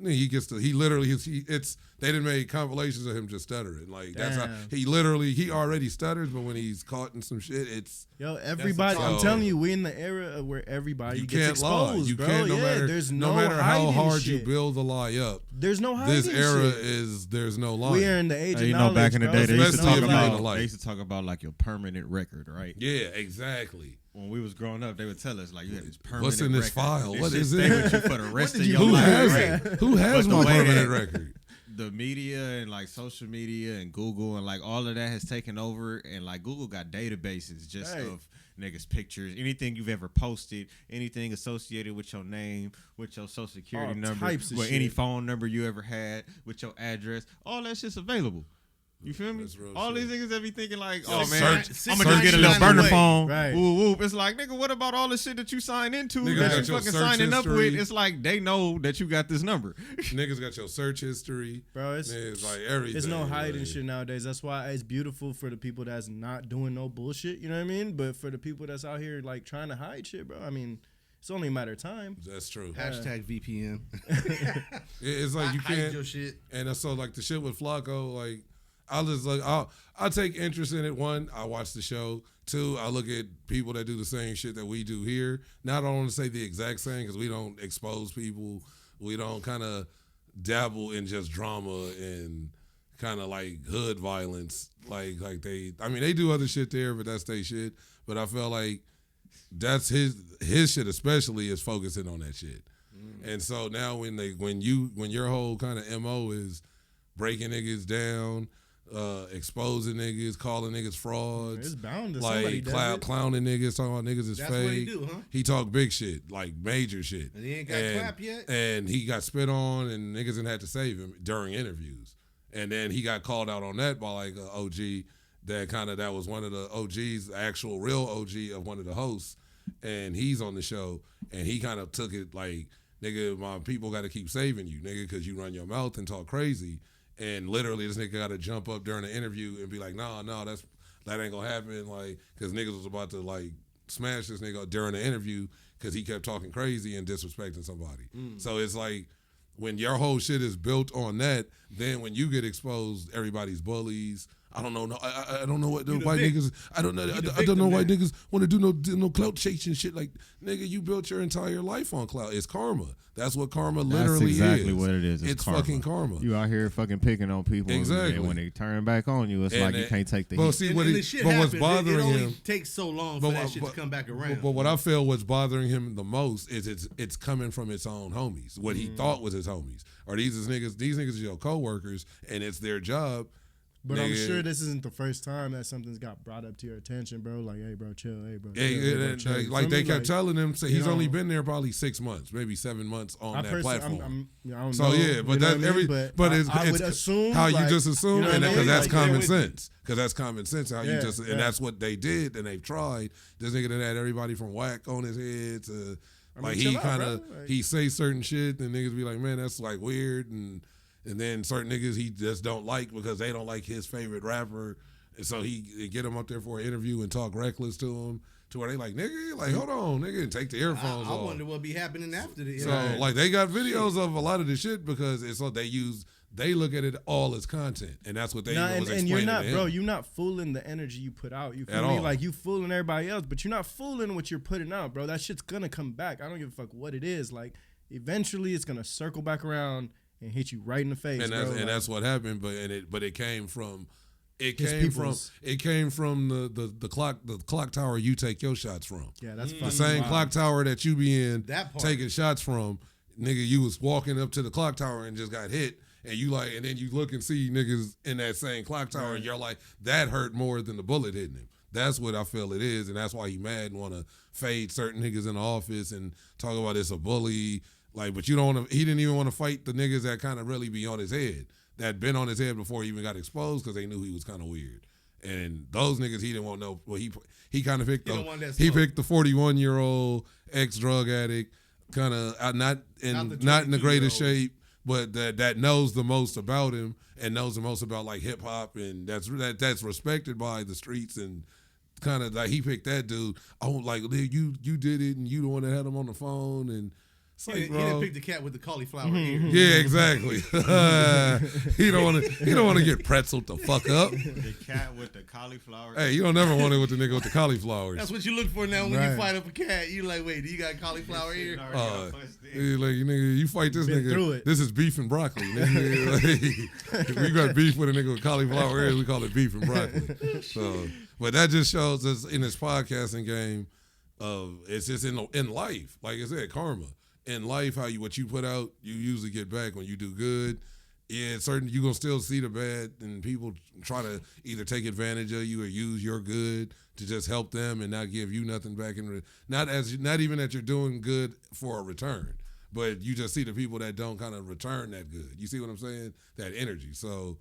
he gets to. He literally it's they didn't make compilations of him just stuttering. Like that's how he already stutters, but when he's caught in some shit, it's everybody. I'm telling you, we in the era where everybody gets exposed, lie. You bro. can't, there's no matter how hard shit. you build the lie up. There's no hiding. This era shit. there's no lie. We are in the age of knowledge, back in the day, they used to talk about like your permanent record, right? Yeah, exactly. When we was growing up, they would tell us like you had this permanent. What's in this record. file? What is stay it? with you for the rest of your Who life. has Right? it? Who has my permanent record? The media and like social media and Google and like all of that has taken over, and like Google got databases just of niggas' pictures, anything you've ever posted, anything associated with your name, with your social security number, with any phone number you ever had, with your address, all that shit's available. You feel me? All these niggas that be thinking like, oh man, I'm gonna just get a little burner phone. Right. Whoop, whoop. It's like, nigga, what about all the shit that you signed into that you fucking signing up with? It's like they know that you got this number. Niggas got your search history. Bro, it's like everything. There's no hiding shit nowadays. That's why it's beautiful for the people that's not doing no bullshit, you know what I mean? But for the people that's out here like trying to hide shit, bro, I mean, it's only a matter of time. That's true. Hashtag VPN. It's like you can't. Hide your shit. And so like the shit with Flacco, like I'll take interest in it. One, I watch the show. Two, I look at people that do the same shit that we do here. Now I don't want to say the exact same because we don't expose people. We don't kind of dabble in just drama and kind of like hood violence. Like they do other shit there, but that's their shit. But I feel like that's his shit especially is focusing on that shit. And so now when your whole kind of MO is breaking niggas down, exposing niggas, calling niggas frauds. It's bound to like clowning niggas, talking about niggas is That's fake. what he do, huh? He talk big shit, like major shit. And he ain't got clap yet? And he got spit on and niggas didn't have to save him during interviews. And then he got called out on that by like an OG that was one of the OGs, the actual real OG of one of the hosts. And he's on the show and he kind of took it like, nigga, my people got to keep saving you, nigga, because you run your mouth and talk crazy. And literally, this nigga got to jump up during the interview and be like, "No, that ain't gonna happen." Like, because niggas was about to like smash this nigga during the interview because he kept talking crazy and disrespecting somebody. So it's like when your whole shit is built on that, then when you get exposed, everybody's bullies. I don't know. I don't know what the white niggas. I don't know. I don't know why niggas want to do no clout chasing shit. Like, nigga, you built your entire life on clout. It's karma. That's what karma literally is. That's exactly what it is. It's fucking karma. You out here fucking picking on people. Exactly. And when they turn back on you, it's like you can't take the heat. See, what's bothering it only him takes so long for that shit to come back around. But what I feel what's bothering him the most is it's coming from its own homies. What he thought was his homies. Or these niggas are your coworkers, and it's their job. But I'm sure this isn't the first time that something's got brought up to your attention, bro. Like, hey, bro, chill. Hey, bro, chill. Hey, bro, chill. Like they kept telling him, so he's only been there probably 6 months, maybe 7 months on that platform. I don't so know, yeah, but that's I would assume how you just assume, and because that's common sense. sense. Because that's common sense. How you just and that's what they did, and they've tried. This nigga that had everybody from whack on his head to like he kind of he say certain shit, and niggas be like, man, that's like weird, and then certain niggas he just don't like because they don't like his favorite rapper. And so he get him up there for an interview and talk reckless to him to where they like, nigga, like, hold on, nigga, and take the earphones off. I wonder what be happening after this. So, like, they got videos of a lot of the shit because it's what they look at it all as content. And that's what they was explaining and you're not, to him. bro, you're not fooling the energy you put out. You feel At me? all. Like, you fooling everybody else, but you're not fooling what you're putting out, bro. That shit's gonna come back. I don't give a fuck what it is. Like, eventually it's gonna circle back around and hit you right in the face, and that's what happened. But it came from the clock tower you take your shots from. Yeah, that's the same clock tower that you be in taking shots from. Nigga, you was walking up to the clock tower and just got hit, and you like, and then you look and see niggas in that same clock tower, and you're like, that hurt more than the bullet hitting him. That's what I feel it is, and that's why he mad and want to fade certain niggas in the office and talk about it's a bully. Like, but you don't want to. He didn't even want to fight the niggas that kind of really be on his head, that been on his head before he even got exposed because they knew he was kind of weird. And those niggas he didn't want no. Well, he kind of picked the 41-year-old ex-drug addict, kind of not in the greatest shape, but that knows the most about him and knows the most about like hip hop, and that's respected by the streets and kind of like he picked that dude. Oh, like you did it, and you the one that had him on the phone, and it's like, He didn't pick the cat with the cauliflower ear. yeah, exactly. He don't want to get pretzeled the fuck up. The cat with the cauliflower. Hey, you don't never want it with the nigga with the cauliflowers. That's what you look for now when Right. you fight up a cat. You like, wait, do you got cauliflower ear? You like, nigga, you fight this Been through nigga. it. This is beef and broccoli, nigga. Like, if we got beef with a nigga with cauliflower ears, we call it beef and broccoli. So, but that just shows us in this podcasting game, it's just in life. Like I said, karma. In life, what you put out, you usually get back when you do good. Yeah, certain you gonna still see the bad, and people try to either take advantage of you or use your good to just help them and not give you nothing back not even that you're doing good for a return, but you just see the people that don't kind of return that good. You see what I'm saying? That energy. So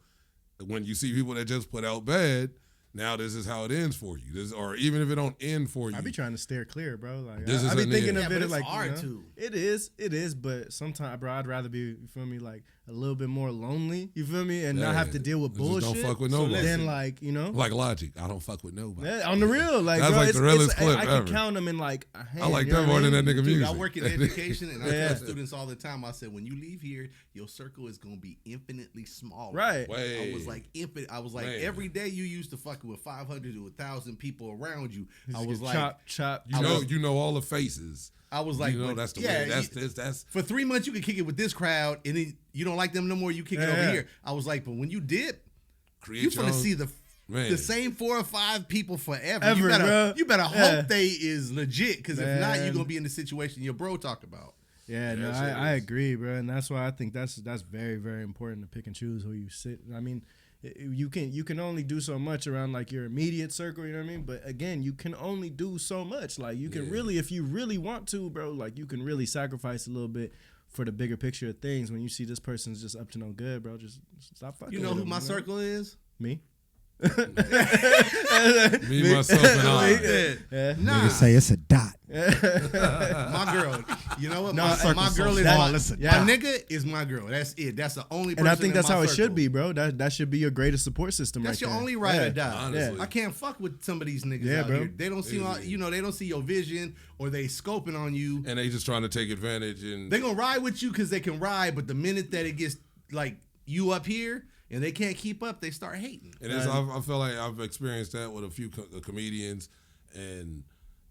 when you see people that just put out bad, now this is how it ends for you. Or even if it don't end for you, I be trying to steer clear, bro. Like This is I be an thinking end. of Yeah, it but it's like hard too. It is, but sometimes, bro, I'd rather be, you feel me, like a little bit more lonely. You feel me, and not Yeah. have to deal with Just don't bullshit. fuck with So nobody. then, like, like Logic, I don't fuck with nobody. yeah, on the real, like, That's bro, like the realest clip I ever. can count them in like a hand. I like you know that more what I than mean? that nigga Dude, music. I work in education, and I Yeah. tell students all the time. I said, when you leave here, your circle is gonna be infinitely smaller. Right. Way. I was like infinite. I was like, Man. every day you used to fuck with 500 to 1,000 people around you. I Just was get like, chop. You know all the faces. I was like, you know but that's the yeah, way. That's for 3 months you can kick it with this crowd, and then you don't like them no more. You kick it over Yeah. here. I was like, but when you dip, create you're your gonna own- see Man. the same 4 or 5 people forever. Ever, bro. you better Yeah. hope they is legit, because if not, you're Man. gonna be in the situation your bro talked about. Yeah, no, Yes, it I is. agree, bro, and that's why I think that's very, very important to pick and choose who you sit. I mean, you can only do so much around like your immediate circle, you know what I mean? But again, you can only do so much. Like you can really, if you really want to, bro, like you can really sacrifice a little bit for the bigger picture of things. When you see this person's just up to no good, bro, just stop fucking. You know with who them, my you know? circle is? Me. me, myself, and I. Yeah. Nah, it's a dot. my girl. You know what? No, my circle's girl so is small, my, it's a my dot. nigga is my girl. That's it. That's the only person And I think in that's my how it circle. should be, bro. That should be your greatest support system. That's right your there. only ride Yeah. or die. Honestly. I can't fuck with some of these niggas Yeah, out bro. here. They don't see, Easy. they don't see your vision, or they scoping on you. And they just trying to take advantage. And They gonna ride with you because they can ride, but the minute that it gets like you up here and they can't keep up, they start hating. And I feel like I've experienced that with a few comedians, and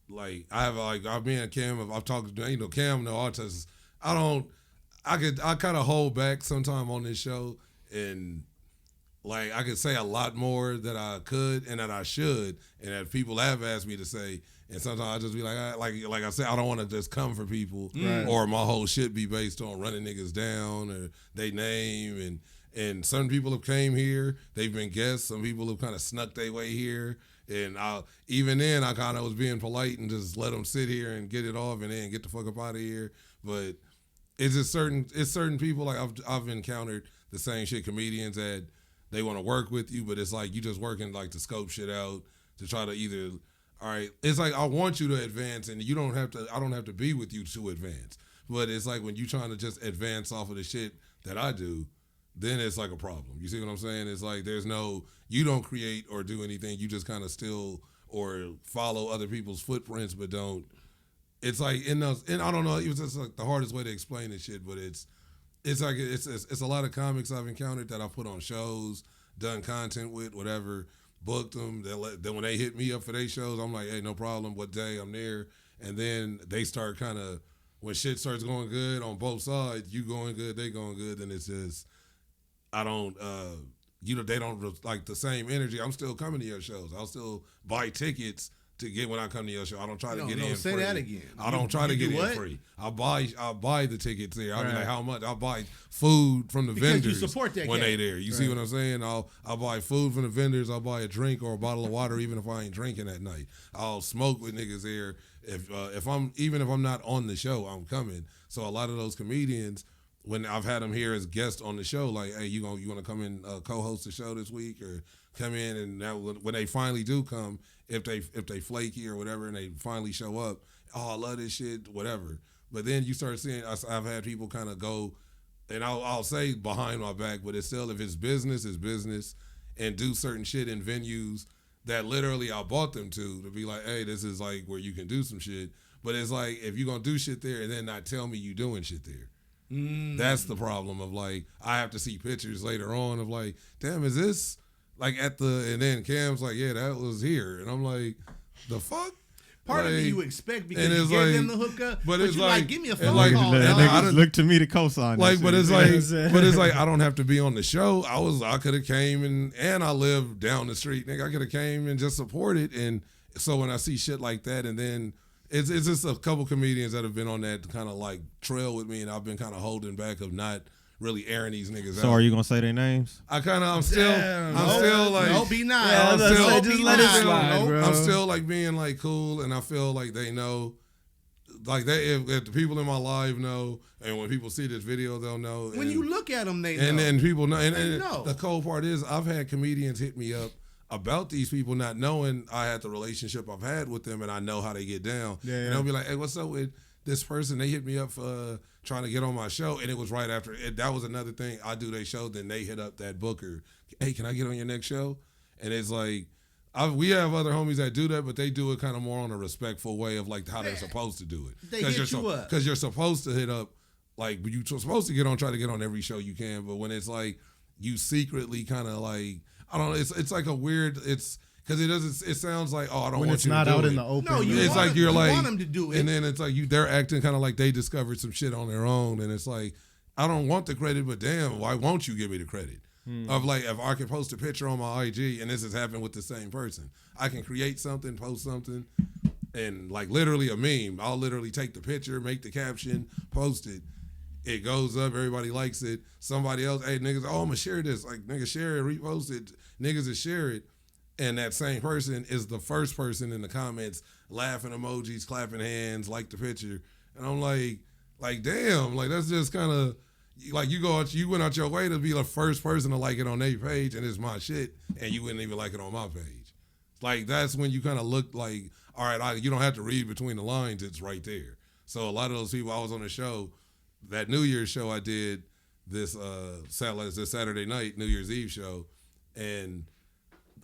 like I've been Cam. I've talked to Cam, no artists. I kind of hold back sometime on this show, and like I could say a lot more that I could and that I should, and that people have asked me to say. And sometimes I just be like I said, I don't want to just come for people, or my whole shit be based on running niggas down or they name. And some people have came here, they've been guests. Some people have kind of snuck their way here, and even then I kind of was being polite and just let them sit here and get it off and then get the fuck up out of here. But it's just certain people, like I've encountered the same shit, comedians that they want to work with you, but it's like you just working like to scope shit out to try to either. All right, it's like I want you to advance, and I don't have to be with you to advance. But it's like when you trying to just advance off of the shit that I do, then it's like a problem. You see what I'm saying? It's like you don't create or do anything. You just kind of still or follow other people's footprints, but don't. It's like and I don't know. It was just like the hardest way to explain this shit, but it's like it's a lot of comics I've encountered that I've put on shows, done content with, whatever. Booked them. Then when they hit me up for their shows, I'm like, hey, no problem. What day? I'm there. And then they start kind of, when shit starts going good on both sides, you going good, they going good, then it's just, I don't, they don't like the same energy. I'm still coming to your shows. I'll still buy tickets to get when I come to your show. I don't try to get in say free. that again. I don't try to You get do in what? free. I'll buy the tickets there. I'll be Right. like, how much? I'll buy food from the Because you vendors support that when cat. they there. You see what I'm saying? I'll buy food from the vendors. I'll buy a drink or a bottle of water even if I ain't drinking that night. I'll smoke with niggas there. If I'm not on the show, I'm coming. So a lot of those comedians, when I've had them here as guests on the show, like, hey, you want to come in co-host the show this week or come in, and now when they finally do come, if they flaky or whatever, and they finally show up, oh, I love this shit, whatever. But then you start seeing, I've had people kind of go, and I'll say behind my back, but it's still, if it's business, and do certain shit in venues that literally I bought them to be like, hey, this is like where you can do some shit. But it's like, if you're going to do shit there and then not tell me you doing shit there. That's the problem of like, I have to see pictures later on of like, damn, is this like at the, and then Cam's like, yeah, that was here. And I'm like, the fuck? Part like, of it you expect because you gave them the hookup, but it's you're like, give me a phone like, call. Niggas look to me to co-sign. Like, but it's like I don't have to be on the show. I could have came and I live down the street, nigga. I could have came and just supported. And so when I see shit like that, and then it's just a couple comedians that have been on that kind of like trail with me, and I've been kind of holding back of not really airing these niggas out. So are you gonna say their names? I'm still like, no, be nice. Yeah, just let it slide, bro. I'm still like being like cool, and I feel like they know, like if the people in my life know, and when people see this video, they'll know. When you look at them, they know. And then people know. And know. The cold part is, I've had comedians hit me up about these people not knowing I had the relationship I've had with them, and I know how they get down. Yeah. And they'll be like, hey, what's up with this person? They hit me up for trying to get on my show, and it was right after. That was another thing. I do their show, then they hit up that booker. Hey, can I get on your next show? And it's like, we have other homies that do that, but they do it kind of more on a respectful way of like how they're supposed to do it. They hit you up. Because you're supposed to hit up, like, you're supposed to try to get on every show you can, but when it's like, you secretly kind of like, I don't know, it's like a weird, it's, because it sounds like, oh, I don't when want it's you not to do out it. in the open. No, It's like you like, want them to do it. And then it's like they're acting kind of like they discovered some shit on their own, and it's like, I don't want the credit, but damn, why won't you give me the credit? Of like, if I can post a picture on my IG, and this has happened with the same person, I can create something, post something, and like literally a meme. I'll literally take the picture, make the caption, post it. It goes up, everybody likes it. Somebody else, hey niggas, oh, I'm gonna share this. Like, nigga, share it, repost it. Niggas will share it. And that same person is the first person in the comments, laughing emojis, clapping hands, like the picture. And I'm like, damn, like that's just kind of like you went out your way to be the first person to like it on their page, and it's my shit, and you wouldn't even like it on my page. Like, that's when you kind of look like, all right, you don't have to read between the lines, it's right there. So a lot of those people, I was on the show, that New Year's show I did this Saturday night, New Year's Eve show, and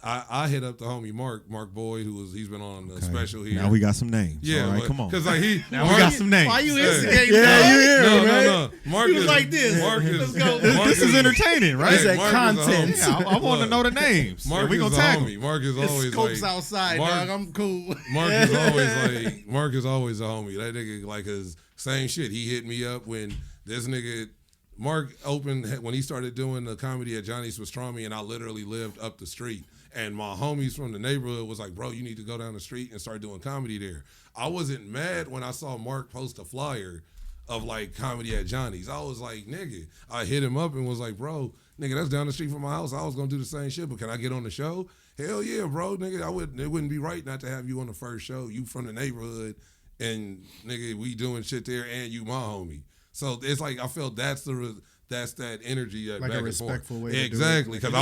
I hit up the homie Mark Boyd, he's been on the special here. Now we got some names. Yeah, all right, come on. Because like we got some names. Why you instigating? Yeah, you hear him, right? No. Mark was like this. Let's go. This is entertaining, right? It's like Mark content. is a homie. Yeah, I want to know the names. Mark we is gonna a tag homie. Mark is It's always scopes like outside, dog. I'm cool. Mark is always a homie. That nigga like his same shit. He hit me up when this nigga Mark opened when he started doing the comedy at Johnny's Pastrami, and I literally lived up the street. And my homies from the neighborhood was like, bro, you need to go down the street and start doing comedy there. I wasn't mad when I saw Mark post a flyer of like comedy at Johnny's. I was like, nigga, I hit him up and was like, bro, nigga, that's down the street from my house. I was gonna do the same shit, but can I get on the show? Hell yeah, bro, nigga, it wouldn't be right not to have you on the first show. You from the neighborhood, and nigga, we doing shit there, and you my homie. So it's like I felt that's that energy Like back a and forth. respectful way to do it. Exactly, because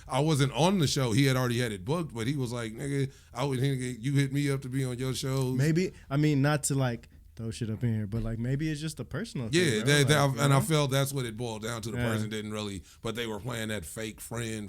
I wasn't on the show. He had already had it booked, but he was like, nigga, you hit me up to be on your shows. Maybe, I mean, not to like throw shit up in here, but like maybe it's just a personal Yeah, thing. I felt that's what it boiled down to. The person didn't really, but they were playing that fake friend, you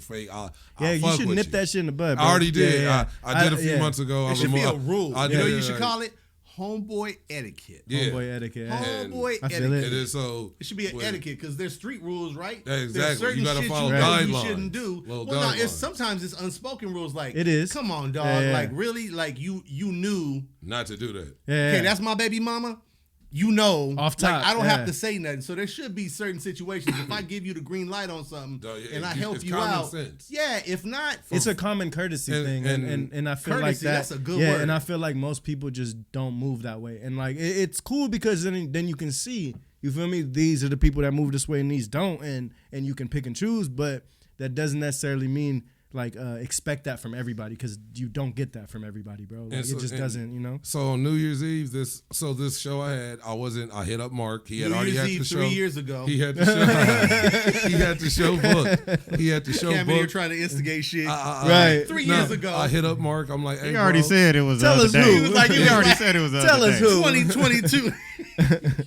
should nip that shit in the bud, bro. I already did. Yeah. I did a few months ago. It should be a rule. I You know did, what you should call it? Homeboy etiquette. Yeah. Homeboy etiquette. Homeboy I feel etiquette. It is so. It should be an etiquette because there's street rules, right? Yeah, exactly. There's certain You gotta shit follow you know you guidelines. shouldn't do. Little Well, no, guidelines. sometimes it's unspoken rules. Like It is. Come on, dog. Yeah. Like really, like you knew. Not to do that. Yeah. Okay, that's my baby mama. You know, Off top, like, I don't yeah. have to say nothing. So there should be certain situations. If I give you the green light on something and I help it's you common out, sense. yeah. If not, It's a common courtesy thing, and I feel like Courtesy, that. that's a good yeah, word. and I feel like most people just don't move that way, and like it's cool because then you can see, you feel me? These are the people that move this way, and these don't, and you can pick and choose, but that doesn't necessarily mean like expect that from everybody because you don't get that from everybody, bro. Like, so- it just doesn't, you know. So on New Year's Eve, this show I had, I hit up Mark. He had already had the show 3 years ago. He had the show. He had the show booked. He had the show Cam here booked. trying to instigate shit. Right. 3 years ago. I hit up Mark. I'm like, hey, He already bro. said it was Tell the us other who. day. He was like, he already said it was the tell other us day. who. 2022.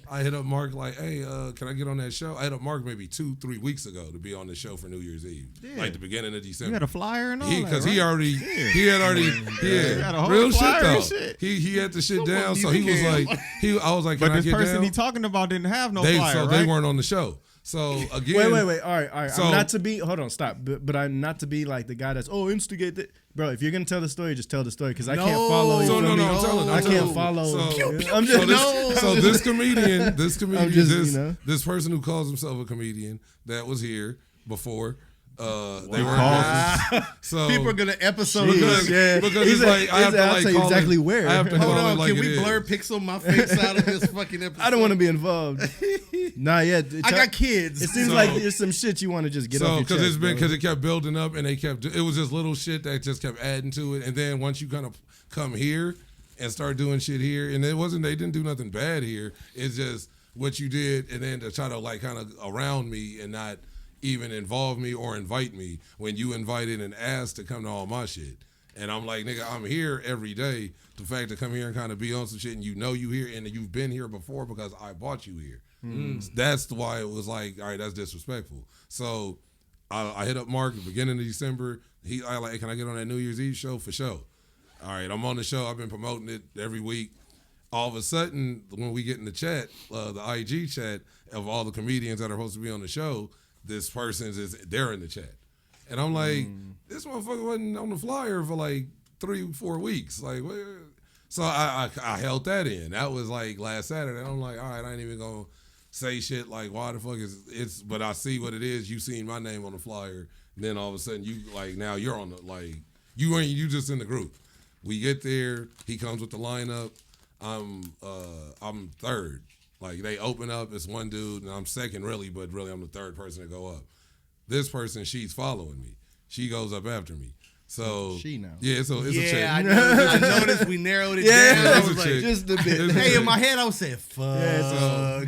I hit up Mark like, hey, can I get on that show? I hit up Mark maybe 2-3 weeks ago to be on the show for New Year's Eve, like the beginning of December. You had a flyer and all that, Because right? he had a whole real shit though. He had the shit down, so he was like, I was like, can But I this get person down? he talking about didn't have no flyer, So right? they weren't on the show. So again, wait. All right. So, I'm not to be. Hold on, stop. But I'm not to be like the guy that's instigate that, bro. If you're gonna tell the story, just tell the story because I can't follow you. So feel me? I'm telling. I can't follow. I'm just this comedian, just, this person who calls himself a comedian that was here before. They Wow. So people are gonna episode because it's like I have to I'll like tell you call exactly it, where. I have to Hold call on, it like can we it blur is. pixel my face out of this fucking episode? I don't want to be involved. Not yet. I got kids. It seems like there's some shit you want to just get off your chest. Because it kept building up and it was just little shit that just kept adding to it. And then once you kind of come here and start doing shit here, and they didn't do nothing bad here. It's just what you did, and then to try to like kind of around me and not even involve me or invite me when you invited and asked to come to all my shit. And I'm like, nigga, I'm here every day. The fact to come here and kind of be on some shit and you here and you've been here before because I brought you here. That's why it was like, all right, that's disrespectful. So I hit up Mark at the beginning of December. I like, can I get on that New Year's Eve show? For sure. All right, I'm on the show. I've been promoting it every week. All of a sudden, when we get in the chat, the IG chat of all the comedians that are supposed to be on the show, this person's they're in the chat. And I'm like, this motherfucker wasn't on the flyer for like 3-4 weeks. Like, where? So I held that in. That was like last Saturday. And I'm like, all right, I ain't even gonna say shit like, why the fuck it's but I see what it is. You seen my name on the flyer. And then all of a sudden you like, now you're on the, like, you just in the group. We get there, he comes with the lineup. I'm third. Like, they open up, it's one dude, and I'm second really, but really I'm the third person to go up. This person, she's following me. She goes up after me. So she now. Yeah, so it's a chick. I noticed we narrowed it down. Yeah, I it's was a like, chick. Just a bit. hey, in my head I was saying, fuck. Yeah,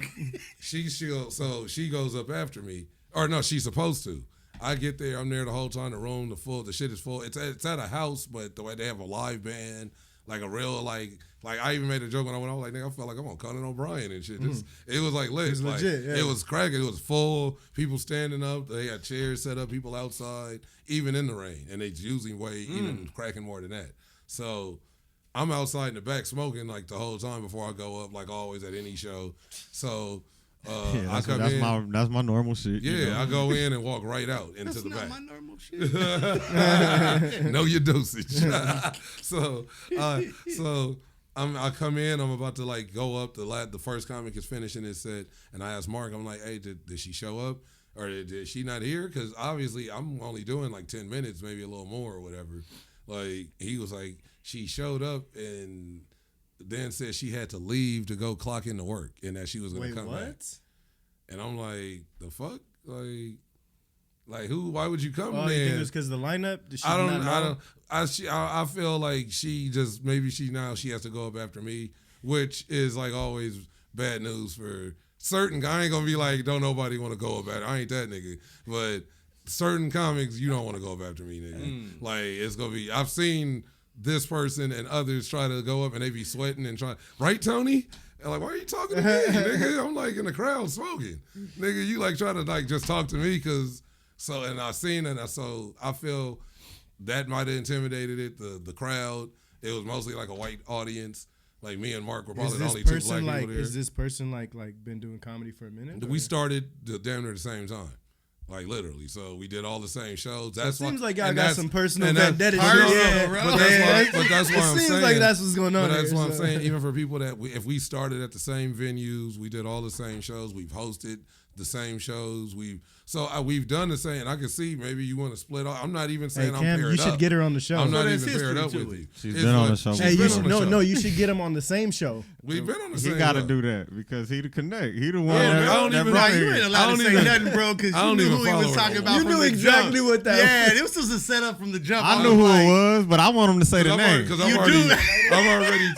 She goes up after me. Or no, she's supposed to. I get there, I'm there the whole time, the shit is full. It's at a house, but the way they have a live band, like a real, like I even made a joke when I went, I was like, nigga, I felt like I'm on Conan O'Brien and shit. It was like lit. It's like, legit, yeah. It was cracking. It was full. People standing up. They had chairs set up. People outside, even in the rain. And it's usually even cracking more than that. So I'm outside in the back smoking like the whole time before I go up, like always at any show. So I come in. That's my normal shit. Yeah, you know? I go in and walk right out into the back. That's not my normal shit. Know your dosage. So I come in. I'm about to like go up. The first comic is finishing his set, and I ask Mark. I'm like, hey, did she show up, or did she not here? Because obviously I'm only doing like 10 minutes, maybe a little more or whatever. Like, he was like, she showed up and then said she had to leave to go clock into work and that she was going to come back. And I'm like, the fuck? Like who? Why would you come Oh, then? you think it was because of the lineup? I feel like she just, maybe she has to go up after me, which is like always bad news for certain guys. I ain't going to be like, don't nobody want to go up after. I ain't that nigga. But certain comics, you don't want to go up after me, nigga. Like, it's going to be, I've seen this person and others try to go up and they be sweating and trying, right, Tony? And like, why are you talking to me, nigga? I'm like in the crowd smoking. Nigga, you like try to like just talk to me because, and I seen it, so I feel that might have intimidated it, the crowd. It was mostly like a white audience. Like, me and Mark were probably the only two black people there. Is this person like been doing comedy for a minute? We started damn near the same time. Like, literally. So we did all the same shows. That's so it seems why, like y'all got some personal vendetta. But that's why I'm saying. It seems like that's what's going on. But that's what I'm saying. Even for people that, if we started at the same venues, we did all the same shows, we've hosted the same shows, we've done the same. And I can see maybe you want to split off. I'm not even saying I'm paired up. You should get her on the show. I'm not even paired up with you. She's been on the show. Hey, you should get him on the same show. We've been on the same. He got to do that because he the connect. He the one. I don't even. You ain't allowed to say nothing, bro, because you knew who he was talking about. You knew exactly what that. Yeah, this was a setup from the jump. I knew who it was, but I want him to say the name. Because I'm already.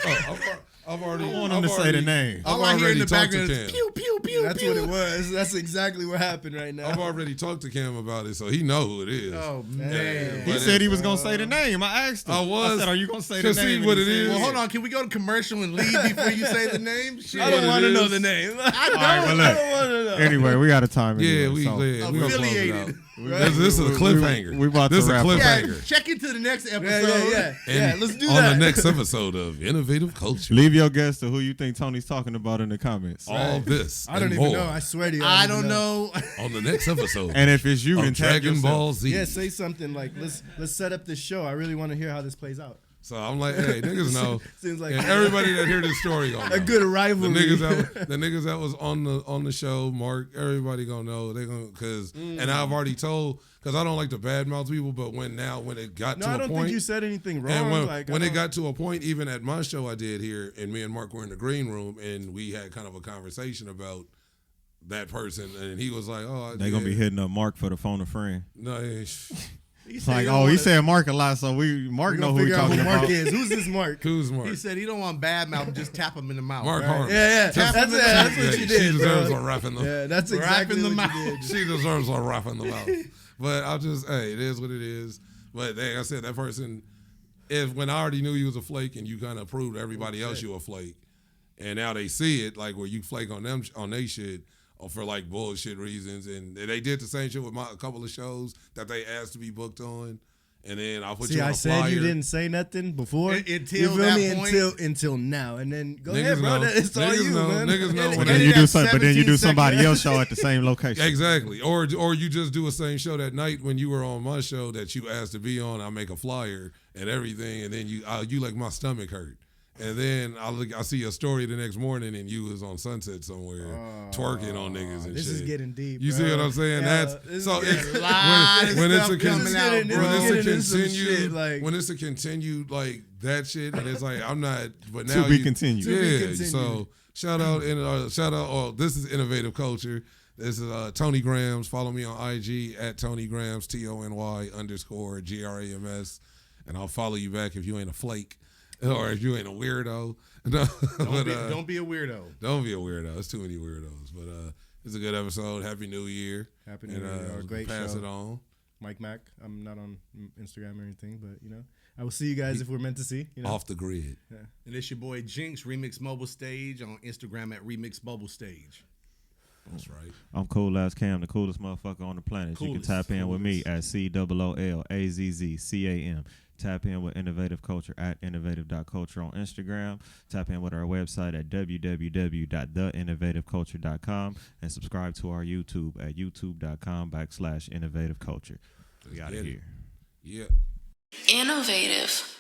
I've already. I want him to say the name. I've All I hear in already the talked to background Cam. is pew pew pew. That's pew. what it was. That's exactly what happened right now. I've already talked to Cam about it, so he know who it is. Oh man. He But said he was gonna say the name. I asked him. I was. I said, "Are you gonna say the To name?" see And what he it said, is. Well, hold on. Can we go to commercial and leave before you say the name? Shit. I don't What want it to know is. the name. I don't. All right, but I look. don't want to know. Anyway, we got a time. Yeah, Anyway, we so. gonna close it out. Affiliated. This is a cliffhanger. we about to this is a wrap up. Yeah, cliffhanger. check into the next episode. Yeah. And Let's do on that. the next episode of Innovative Culture. Leave your guess to who you think Tony's talking about in the comments. All this I don't and even more know. I swear to you. I don't know. on the next episode And if it's you, then of tag Dragon yourself. Ball Z. Yeah, say something like let's set up this show. I really want to hear how this plays out. So I'm like, hey, niggas know. Seems like And everybody that hear this story gonna know. a good The rivalry. niggas that was on the show, Mark, everybody gonna know. They gonna and I've already told because I don't like to badmouth people, but when it got No, to I a don't point, think you said anything wrong. and like, when I it don't- got to a point, even at my show I did here, and me and Mark were in the green room, and we had kind of a conversation about that person, and he was like, "Oh, They gonna be hitting up Mark for the phone a friend. No, He It's said like, he don't oh, he wanna- said Mark a lot, so Mark we know gonna who he figure out talking who Mark about. is. Who's this Mark? who's Mark? He said he don't want bad mouth, just tap him in the mouth. Mark Harmon. Yeah. That's what Yeah, you She did, deserves bro. a rap in the Yeah, that's Rap exactly in the what mouth. you did. She deserves a rap in the mouth. But I'll just, hey, it is what it is. But like I said, that person, when I already knew you was a flake and you kind of proved to everybody else you a flake, and now they see it, like where you flake on them, on they shit, or for like bullshit reasons. And they did the same shit with a couple of shows that they asked to be booked on. And then I'll put See, you on I a said flyer. you didn't say nothing before. Until you feel that me? point. Until now, and then go Niggas ahead, bro. know. It's all Niggas you, know. man. Niggas know And- when But then they- you do that but then you do 17 somebody seconds. else show at the same location. Exactly. Or you just do a same show that night when you were on my show that you asked to be on. I make a flyer and everything, and then you like my stomach hurt. And then I see a story the next morning and you was on Sunset somewhere twerking on niggas and This shit. is getting deep. You see bro. what I'm saying? Yeah, That's this so is it's getting when it's a coming out, when bro. it's a Getting into some continued shit, like- when it's a continued like that shit and it's like I'm not but To now be you, continued. To be Yeah. continued. So shout out. Oh, this is Innovative Culture. This is Tony Grams. Follow me on IG at Tony Grams TONY_GRAMS, and I'll follow you back if you ain't a flake or if you ain't a weirdo. No, Don't be a weirdo. don't be a weirdo. It's too many weirdos. But it's a good episode. Happy New Year. Happy New And, Year. Great pass show. it on. Mike Mack. I'm not on Instagram or anything, but I will see you guys if we're meant to see. Off the grid. And it's your boy Jinx, Remix Mobile Stage on Instagram at Remix Mobile Stage. That's right. I'm Cool As Cam, the coolest motherfucker on the planet. You can Coolest, tap in with me at COOLAZZCAM. Tap in with Innovative Culture at innovative.culture on Instagram. Tap in with our website at www.theinnovativeculture.com and subscribe to our YouTube at youtube.com/innovativeculture. We out of here. Yeah. Innovative.